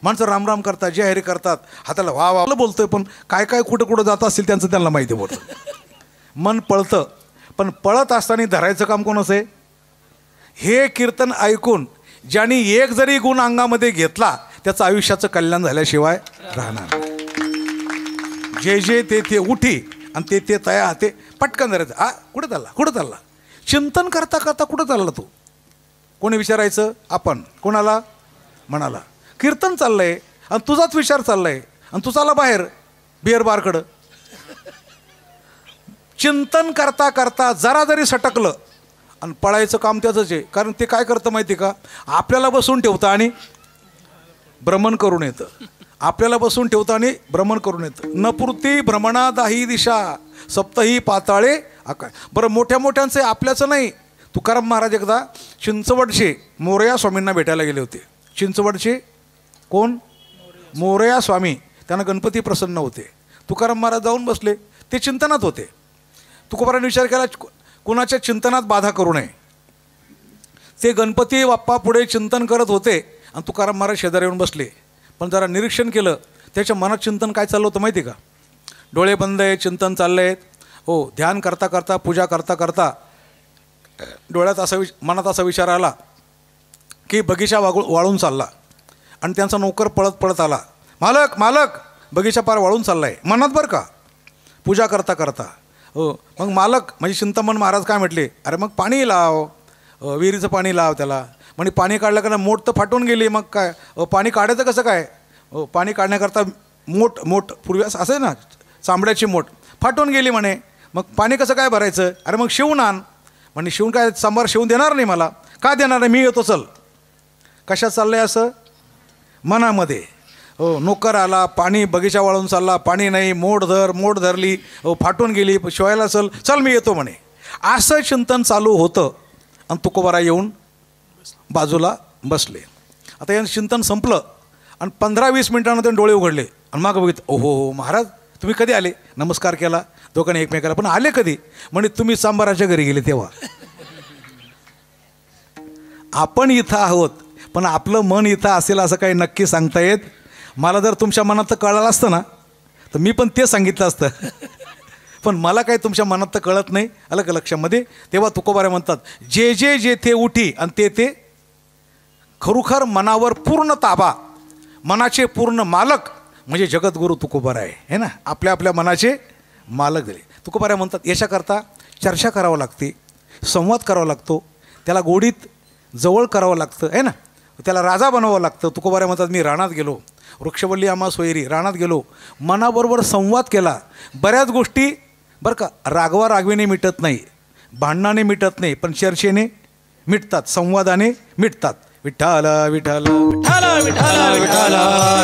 माणसं रामराम करतात, जय हरी करतात, हाताला वा वा बोलतोय, पण काय काय कुठं कुठं जात असतील त्यांचं त्यांना माहिती बोलतं. मन पळतं, पण पळत असताना धरायचं काम कोणाचं आहे? हे कीर्तन ऐकून ज्यांनी एक जरी गुण अंगामध्ये घेतला त्याचं आयुष्याचं कल्याण झाल्याशिवाय राहणार. जे जे ते ते उठी आणि ते ते तया ते पटकन धरायचं. कुठं चालला कुठं चालला, चिंतन करता करता कुठं चालला तू? कोणी विचारायचं? आपण. कोणाला? मनाला. कीर्तन चाललंय आणि तुझाच विचार चाललाय आणि तू चालला बाहेर बिअर बारकडं. चिंतन करता करता जरा जरी सटकलं आणि पळायचं काम त्याचंच आहे. कारण ते काय करतं माहिती का, आपल्याला बसून ठेवतं आणि भ्रमण करून येतं. आपल्याला बसून ठेवतं आणि भ्रमण करून येतं. नपुर्ती भ्रमणा दाही दिशा सप्तही पाताळे आकाश. बरं मोठ्या मोठ्यांचे आपल्याचं नाही. तुकाराम महाराज एकदा चिंचवडचे मोरया स्वामींना भेटायला गेले होते. चिंचवडचे कोण? मोरया स्वामी. त्यांना गणपती प्रसन्न होते. तुकाराम महाराज जाऊन बसले. ते चिंतनात होते. तुकोबारांनी विचार केला कुणाच्या चिंतनात बाधा करू नये. ते गणपती बाप्पा पुढे चिंतन करत होते आणि तुकाराम महाराज शेजारी येऊन बसले. पण जरा निरीक्षण केलं त्याच्या मनात चिंतन काय चाललं होतं माहिती का? डोळे बंद आहे, चिंतन चाललं आहे. हो, ध्यान करता करता पूजा करता करता डोळ्यात असा मनात असा विचार आला की बगीचा वाळून चालला आणि त्यांचा नोकर पळत पळत आला. मालक मालक बगीचा पार वाळून चालला आहे मनात बरं का, पूजा करता करता. हो, मग मालक म्हणजे चिंतामण महाराज काय म्हटले, अरे मग पाणी लाव, विहिरीचं पाणी लाव त्याला. म्हणजे पाणी काढलं का मोठ तर फाटून गेली, मग काय पाणी काढायचं कसं काय? पाणी काढण्याकरता मोठ पूर्वी असं आहे ना, चांबड्याची मोठ फाटून गेली म्हणे, मग पाणी कसं काय भरायचं? अरे मग शिवून आण. म्हणजे शिवून काय सांबार शिवून देणार नाही मला? का देणार नाही, मी येतो चल. कशात चाललं आहे असं? मनामध्ये. हो, नोकर आला, पाणी बगीचा वाळून चालला, पाणी नाही, मोड धरली, फाटून गेली, शिवायला चल मी येतो म्हणे. असं चिंतन चालू होतं आणि तुकोबारा येऊन बाजूला बसले. आता यांचं चिंतन संपलं आणि 15-20 मिनिटांना त्यांनी डोळे उघडले आणि मागं बघितलं. ओहो महाराज तुम्ही कधी आले? नमस्कार केला दोघांनी एकमेकाला. पण आले कधी? म्हणजे तुम्ही सांबाराच्या घरी गेले तेव्हा. आपण इथं आहोत पण आपलं मन इथं असेल असं काही नक्की सांगता येत. मला जर तुमच्या मनात कळलं असतं ना तर मी पण ते सांगितलं असतं. पण मला काही तुमच्या मनात तर कळत नाही. आलं का लक्षामध्ये? तेव्हा तुकोबारे म्हणतात जे जे जे ते उठी आणि ते ते खरोखर मनावर पूर्ण ताबा, मनाचे पूर्ण मालक म्हणजे जगद्गुरू तुकोबारा आहे ना. आपल्या आपल्या मनाचे मालक झाले. तुकोबारा म्हणतात याच्याकरता चर्चा करावं लागते, संवाद करावा लागतो, त्याला गोडीत जवळ करावं लागतं आहे ना, त्याला राजा बनवावं लागतं. तुकोबारा म्हणतात मी रानात गेलो, वृक्षवल्ली आम्हा सोयरी, रानात गेलो, मनाबरोबर संवाद केला. बऱ्याच गोष्टी बरं का रागवा रागवीने मिटत नाही, भांडणाने मिटत नाही, पण चर्चेने मिटतात, संवादाने मिटतात. विठ्ठल विठ्ठल विठ्ठल विठ्ठल विठ्ठल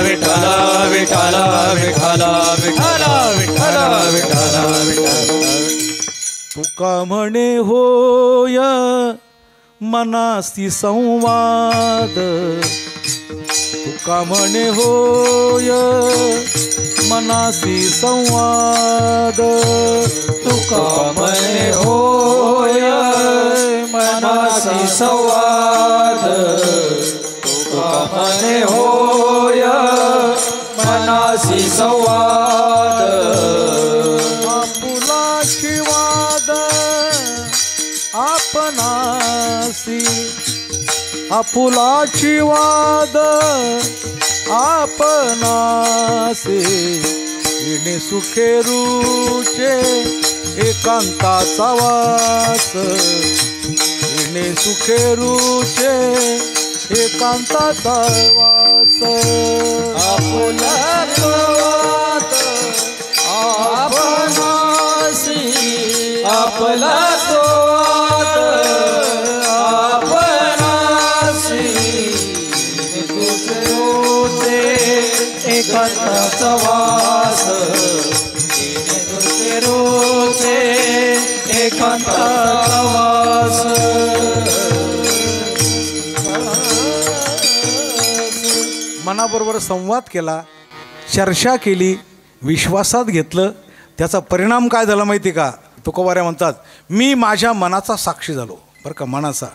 विठ्ठल विठ्ठल विठ्ठल विठ्ठल विठ्ठल विठ्ठल. तुका म्हणे होय मनासी संवाद, तुका म्हणे होय मनासी संवाद, तुका म्हणे होय मनासी संवाद, तुका म्हणे होय मनासी संवाद. आपुलाची वाद आपणासी, आपुलाची वाद आपणासी, येणे सुखे रुचे एकांताचा वास, येणे सुखे रुचे एकांताचा वास. आपुलाची वाद आपणासी, आपला स्वाद आपणासी, तुझे होते एकांताचा वास, तुझे रोते एकांताचा वास. मनाबरोबर संवाद केला, चर्चा केली, विश्वासात घेतलं. त्याचा परिणाम काय झाला माहिती का? तुकोबाऱ्या म्हणतात मी माझ्या मनाचा साक्षी झालो. बरं का, मनाचा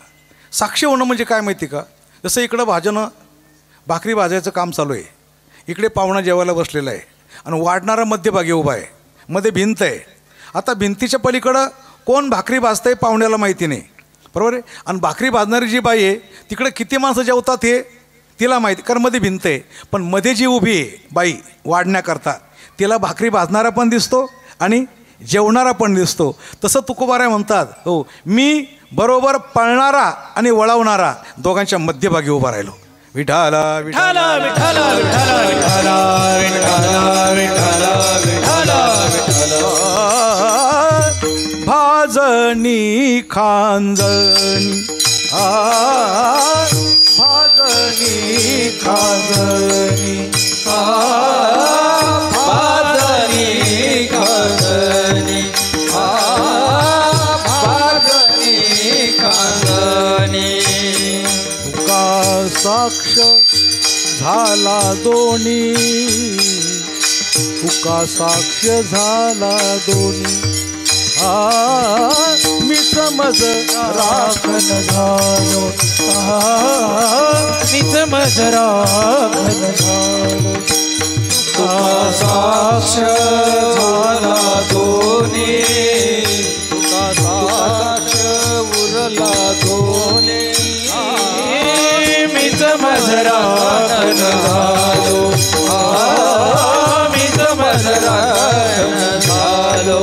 साक्षी होणं म्हणजे काय माहिती का? जसं इकडं भाकरी भाजायचं काम चालू आहे, इकडे पाहुणा जेवायला बसलेला आहे आणि वाढणारा मध्यभागी उभा आहे, मध्ये भिंत आहे. आता भिंतीच्या पलीकडं कोण भाकरी भाजतंय पाहुण्याला माहिती नाही, बरोबर आहे. आणि भाकरी भाजणारी जी बाई आहे तिकडे किती माणसं जेवतात हे तिला माहिती, कारण मध्ये भिंत आहे. पण मध्ये जी उभी आहे बाई वाढण्याकरता, तिला भाकरी भाजणारा पण दिसतो आणि जेवणारा पण दिसतो. तसं तुकोबाऱ्या म्हणतात, हो मी बरोबर पळणारा आणि वळवणारा दोघांच्या मध्यभागी उभा राहिलो. विठाला विठाला विठाला विठाला विठाला विठाला विठाला विठाला भाजणी खांजणी भाजणी खांजणी भाजणी खांजणी भाजणी खांजणी तुका साक्ष झाला दोन्ही, तुका साक्ष झाला दोन्ही. मी समज राखण झालो, मी समज राखण झालो. तुका साक्ष झाला दोन्ही, तुका साक्ष उरला दोन्ही. मी समज राखण झालो, मी समज राखण झालो.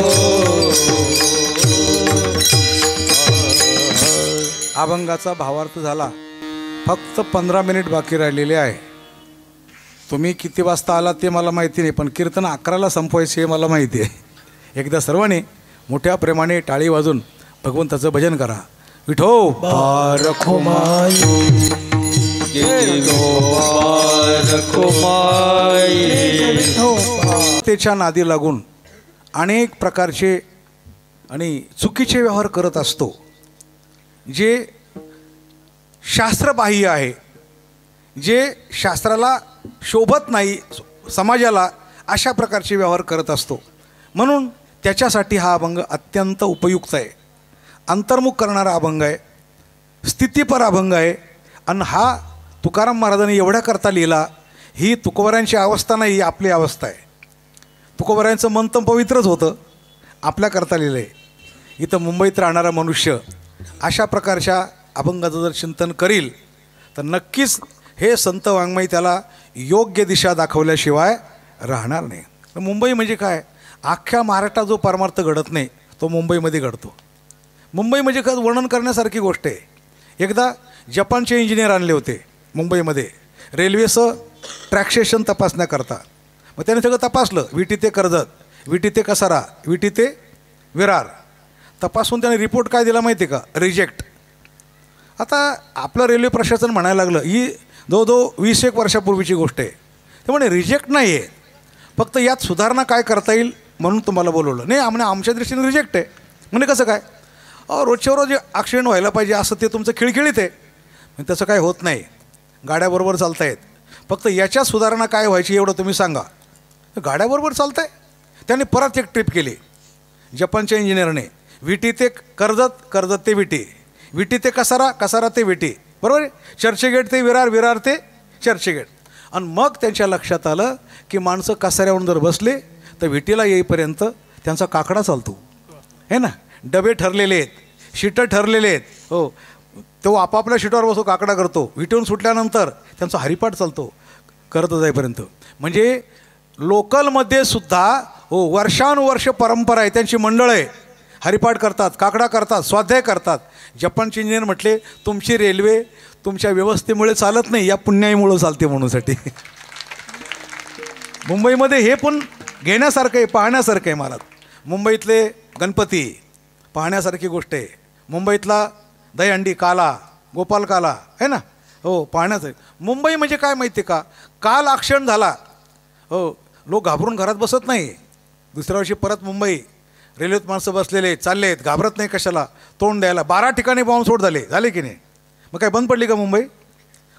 अभंगाचा भावार्थ झाला. फक्त 15 मिनिट बाकी राहिलेले आहे. तुम्ही किती वाजता आला ते मला माहिती नाही, पण कीर्तन 11ला संपवायचे हे मला माहिती आहे. एकदा सर्वांनी मोठ्या प्रेमाने टाळी वाजून भगवंताचं भजन करा. विठो बारखो माई, त्याच्या नादी लागून अनेक प्रकारचे आणि चुकीचे व्यवहार करत असतो, जे शास्त्रबाह्य आहे, जे शास्त्राला शोभत नाही, समाजाला अशा प्रकारचे व्यवहार करत असतो. म्हणून त्याच्यासाठी हा अभंग अत्यंत उपयुक्त आहे. अंतर्मुख करणारा अभंग आहे, स्थितीपर अभंग आहे. आणि हा तुकाराम महाराजांनी एवढ्या करता लिहिला. ही तुकोबाऱ्यांची अवस्था नाही, ही आपली अवस्था आहे. तुकोबाऱ्यांचं मन तर पवित्रच होतं, आपल्याकरता लिहिलं आहे. इथं मुंबईत राहणारा मनुष्य अशा प्रकारच्या अभंगाचं जर चिंतन करील तर नक्कीच हे संत वाङ्मय त्याला योग्य दिशा दाखवल्याशिवाय राहणार नाही. मुंबई म्हणजे काय? अख्ख्या महाराष्ट्रात जो परमार्थ घडत नाही तो मुंबईमध्ये घडतो. मुंबई म्हणजे काय वर्णन करण्यासारखी गोष्ट आहे. एकदा जपानचे इंजिनियर आणले होते मुंबईमध्ये रेल्वेचं ट्रॅक्सेशन तपासण्याकरता. मग त्याने सगळं तपासलं, विटी ते कर्जत, विटी ते कसारा, विटी ते विरार. तपासून त्याने रिपोर्ट काय दिला माहिती आहे का? रिजेक्ट. आता आपलं रेल्वे प्रशासन म्हणायला लागलं, ही जवळजवळ 20-21 वर्षापूर्वीची गोष्ट आहे. ते म्हणे रिजेक्ट नाही आहे, फक्त यात सुधारणा काय करता येईल म्हणून तुम्हाला बोलवलं. नाही आम्ही आमच्या दृष्टीने रिजेक्ट आहे. म्हणजे कसं काय? रोजच्या रोज ॲक्सिडेंट व्हायला पाहिजे असं ते तुमचं खिळखिळीत आहे. म्हणजे तसं काय होत नाही, गाड्याबरोबर चालतायत, फक्त याच्या सुधारणा काय व्हायची एवढं तुम्ही सांगा. गाड्याबरोबर चालत आहे. त्याने परत एक ट्रिप केली जपानच्या इंजिनियरने. विटी ते कर्जत, कर्जत ते विटी, विटी ते कसारा, कसारा ते विटी, बरोबर आहे. चर्चगेट ते विरार, विरार ते चर्चगेट. आणि मग त्यांच्या लक्षात आलं की माणसं कसाऱ्यावरून जर बसले तर विटीला येईपर्यंत त्यांचा काकडा चालतो है ना. डबे ठरलेले आहेत, शीटं ठरलेले आहेत. हो, तो आपापल्या शीटावर बसतो, काकडा करतो. विटीवरून सुटल्यानंतर त्यांचा हरिपाठ चालतो करत जाईपर्यंत. म्हणजे लोकलमध्ये सुद्धा हो वर्षानुवर्ष परंपरा आहे, त्यांची मंडळ आहे, हरिपाठ करतात, काकडा करतात, स्वाध्याय करतात. जपानचे इंजिनियर म्हटले तुमची रेल्वे तुमच्या व्यवस्थेमुळे चालत नाही, या पुण्याईमुळे चालते म्हणूनसाठी. मुंबईमध्ये हे पण घेण्यासारखं आहे, पाहण्यासारखं आहे. महाराज मुंबईतले गणपती पाहण्यासारखी गोष्ट आहे. मुंबईतला दहीहंडी काला, गोपाल काला आहे ना, हो पाहण्याचं. मुंबई म्हणजे काय माहिती आहे का? काल ॲक्सिडेंट झाला, हो लोक घाबरून घरात बसत नाही. दुसऱ्या वर्षी परत मुंबई, रेल्वेत माणसं बसलेले चालले आहेत, घाबरत नाही कशाला तोंड द्यायला. 12 ठिकाणी बॉम्बस्फोट झाले की नाही? मग काय बंद पडली का मुंबई?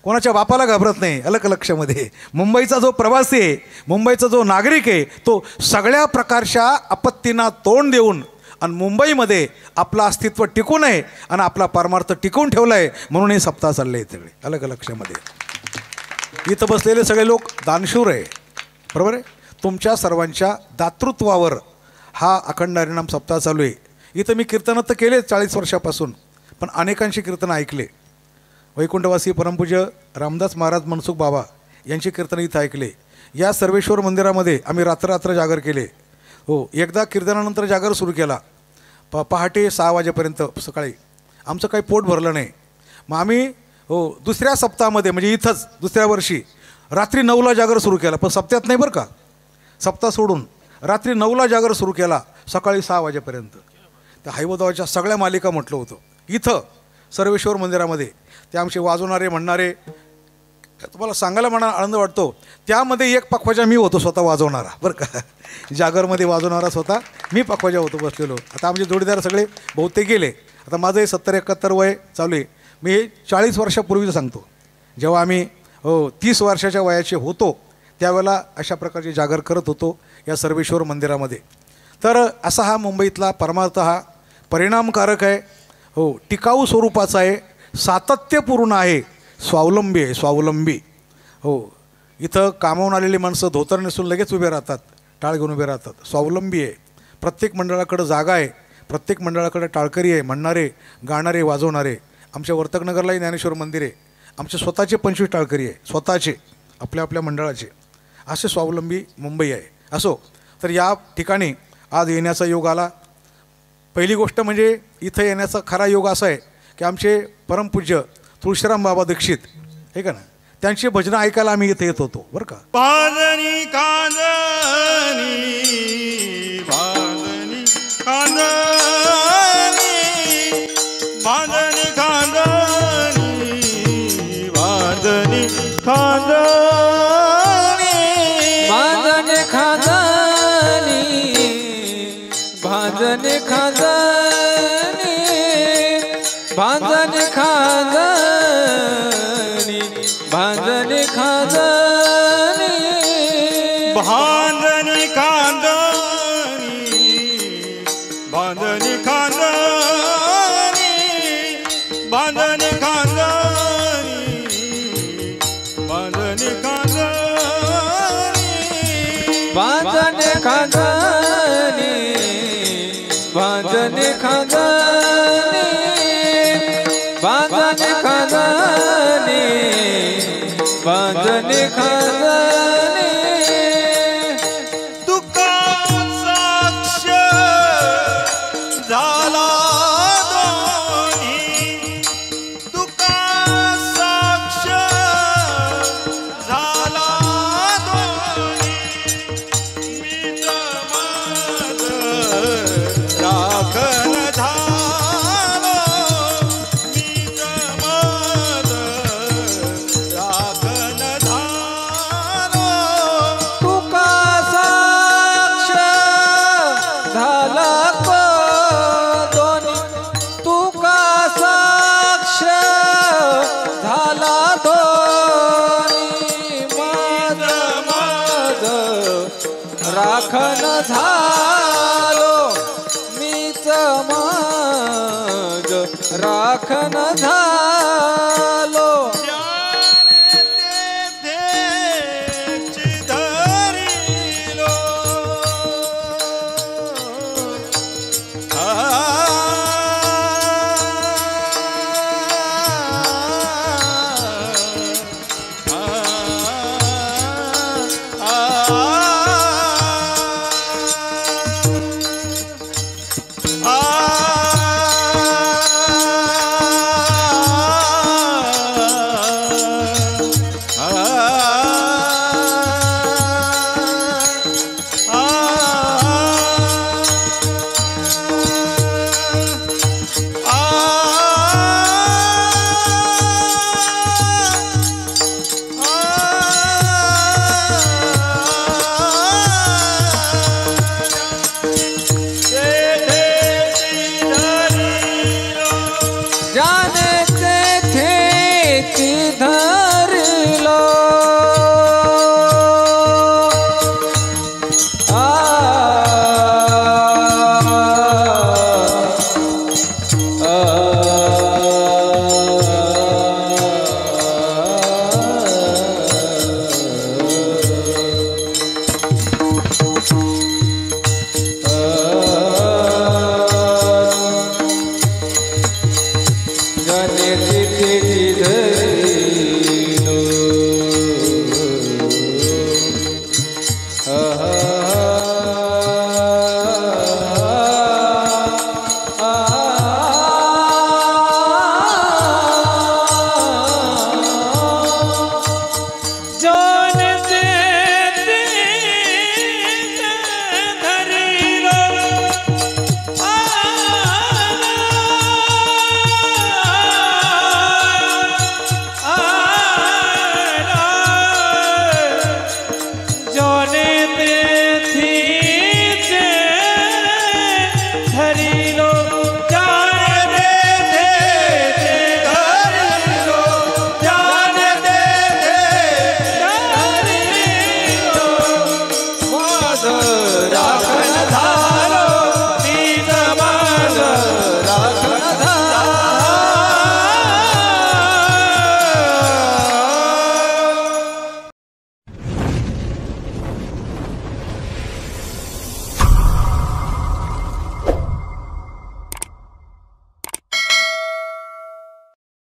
कोणाच्या बापाला घाबरत नाही. अलग लक्षामध्ये मुंबईचा जो प्रवासी आहे, मुंबईचा जो नागरिक आहे, तो सगळ्या प्रकारच्या आपत्तींना तोंड देऊन आणि मुंबईमध्ये आपलं अस्तित्व टिकून आहे आणि आपला परमार्थ टिकवून ठेवला आहे, म्हणून हे सप्ताह चालले आहेत सगळे अलग लक्षामध्ये. इथं बसलेले सगळे लोक दानशूर आहे, बरोबर आहे. तुमच्या सर्वांच्या दातृत्वावर हा अखंड हरिनाम सप्ताह चालू आहे. इथं मी कीर्तनं तर केले 40 वर्षापासून, पण अनेकांची कीर्तनं ऐकले. वैकुंठवासी परमपूज्य रामदास महाराज मनसुख बाबा यांची कीर्तनं इथं ऐकले. या सर्वेश्वर मंदिरामध्ये आम्ही रात्र जागर केले. हो, एकदा कीर्तनानंतर जागर सुरू केला पहाटे 6 वाजेपर्यंत सकाळी. आमचं काही पोट भरलं नाही. मग आम्ही दुसऱ्या सप्ताहामध्ये म्हणजे इथंच दुसऱ्या वर्षी रात्री 9ला जागर सुरू केला. पण सप्त्यात नाही बरं का, सप्ताह सोडून रात्री 9ला जागर सुरू केला सकाळी 6 वाजेपर्यंत. त्या हैवदावाच्या सगळ्या मालिका म्हटलं होतं इथं सर्वेश्वर मंदिरामध्ये. ते आमचे वाजवणारे म्हणणारे, तुम्हाला सांगायला म्हणा आनंद वाटतो, त्यामध्ये एक पखवाजा मी होतो स्वतः वाजवणारा बरं का. जागरमध्ये वाजवणारा स्वतः मी पखवाजा होतो बसलेलो. आता आमचे जोडीदार सगळे बहुतेक गेले. आता माझं 70-71 वय चालू आहे. मी 40 वर्षापूर्वीचं सांगतो, जेव्हा आम्ही 30 वर्षाच्या वयाचे होतो त्यावेळेला अशा प्रकारची जागर करत होतो या सर्वेश्वर मंदिरामध्ये. तर असा हा मुंबईतला परमार्थ हा परिणामकारक आहे, टिकाऊ स्वरूपाचा आहे, सातत्यपूर्ण आहे, स्वावलंबी आहे, स्वावलंबी. इथं कामावून आलेली माणसं धोतर नेसून लगेच उभे राहतात, टाळ घेऊन उभे राहतात. स्वावलंबी आहे. प्रत्येक मंडळाकडं जागा आहे, प्रत्येक मंडळाकडे टाळकरी आहे, म्हणणारे, गाणारे, वाजवणारे. आमच्या वर्तकनगरलाही ज्ञानेश्वर मंदिर आहे. आमचे स्वतःचे 25 टाळकरी आहे, स्वतःचे आपल्या मंडळाचे. असे स्वावलंबी मुंबई आहे. असो, तर या ठिकाणी आज येण्याचा योग आला. पहिली गोष्ट म्हणजे इथं येण्याचा खरा योग असा आहे की आमचे परमपूज्य तुळशीराम बाबा दीक्षित हे का ना, त्यांची भजनं ऐकायला आम्ही इथे येत होतो बरं का. बांधणी कांदणी बांधणी कांदणी बांधणी कांदणी बांधणी कांदणी बांधणी खांदणी बांधणी खांदणी बांधणी खांदणी बांधणी खांदणी बांधणी कांदणी बांधणी कांदणी बांधणी कांदणी बांधणी कांदणी बांधणी खांदणी बांधणी खांदणी बांधणी खांदणी बांधणी खांदणी तुका साक्ष झाला दोन्ही तुका साक्ष झाला दोन्ही मीच माझ राखण झालो मीच माझ राखण झालो तुका साक्ष झाला दोन्ही तुका साक्ष झाला दोन्ही माझ माझ राखण झालो मीच माझ राखण झालो जाने तेथे धरलो आ जाणे तिथेची धरी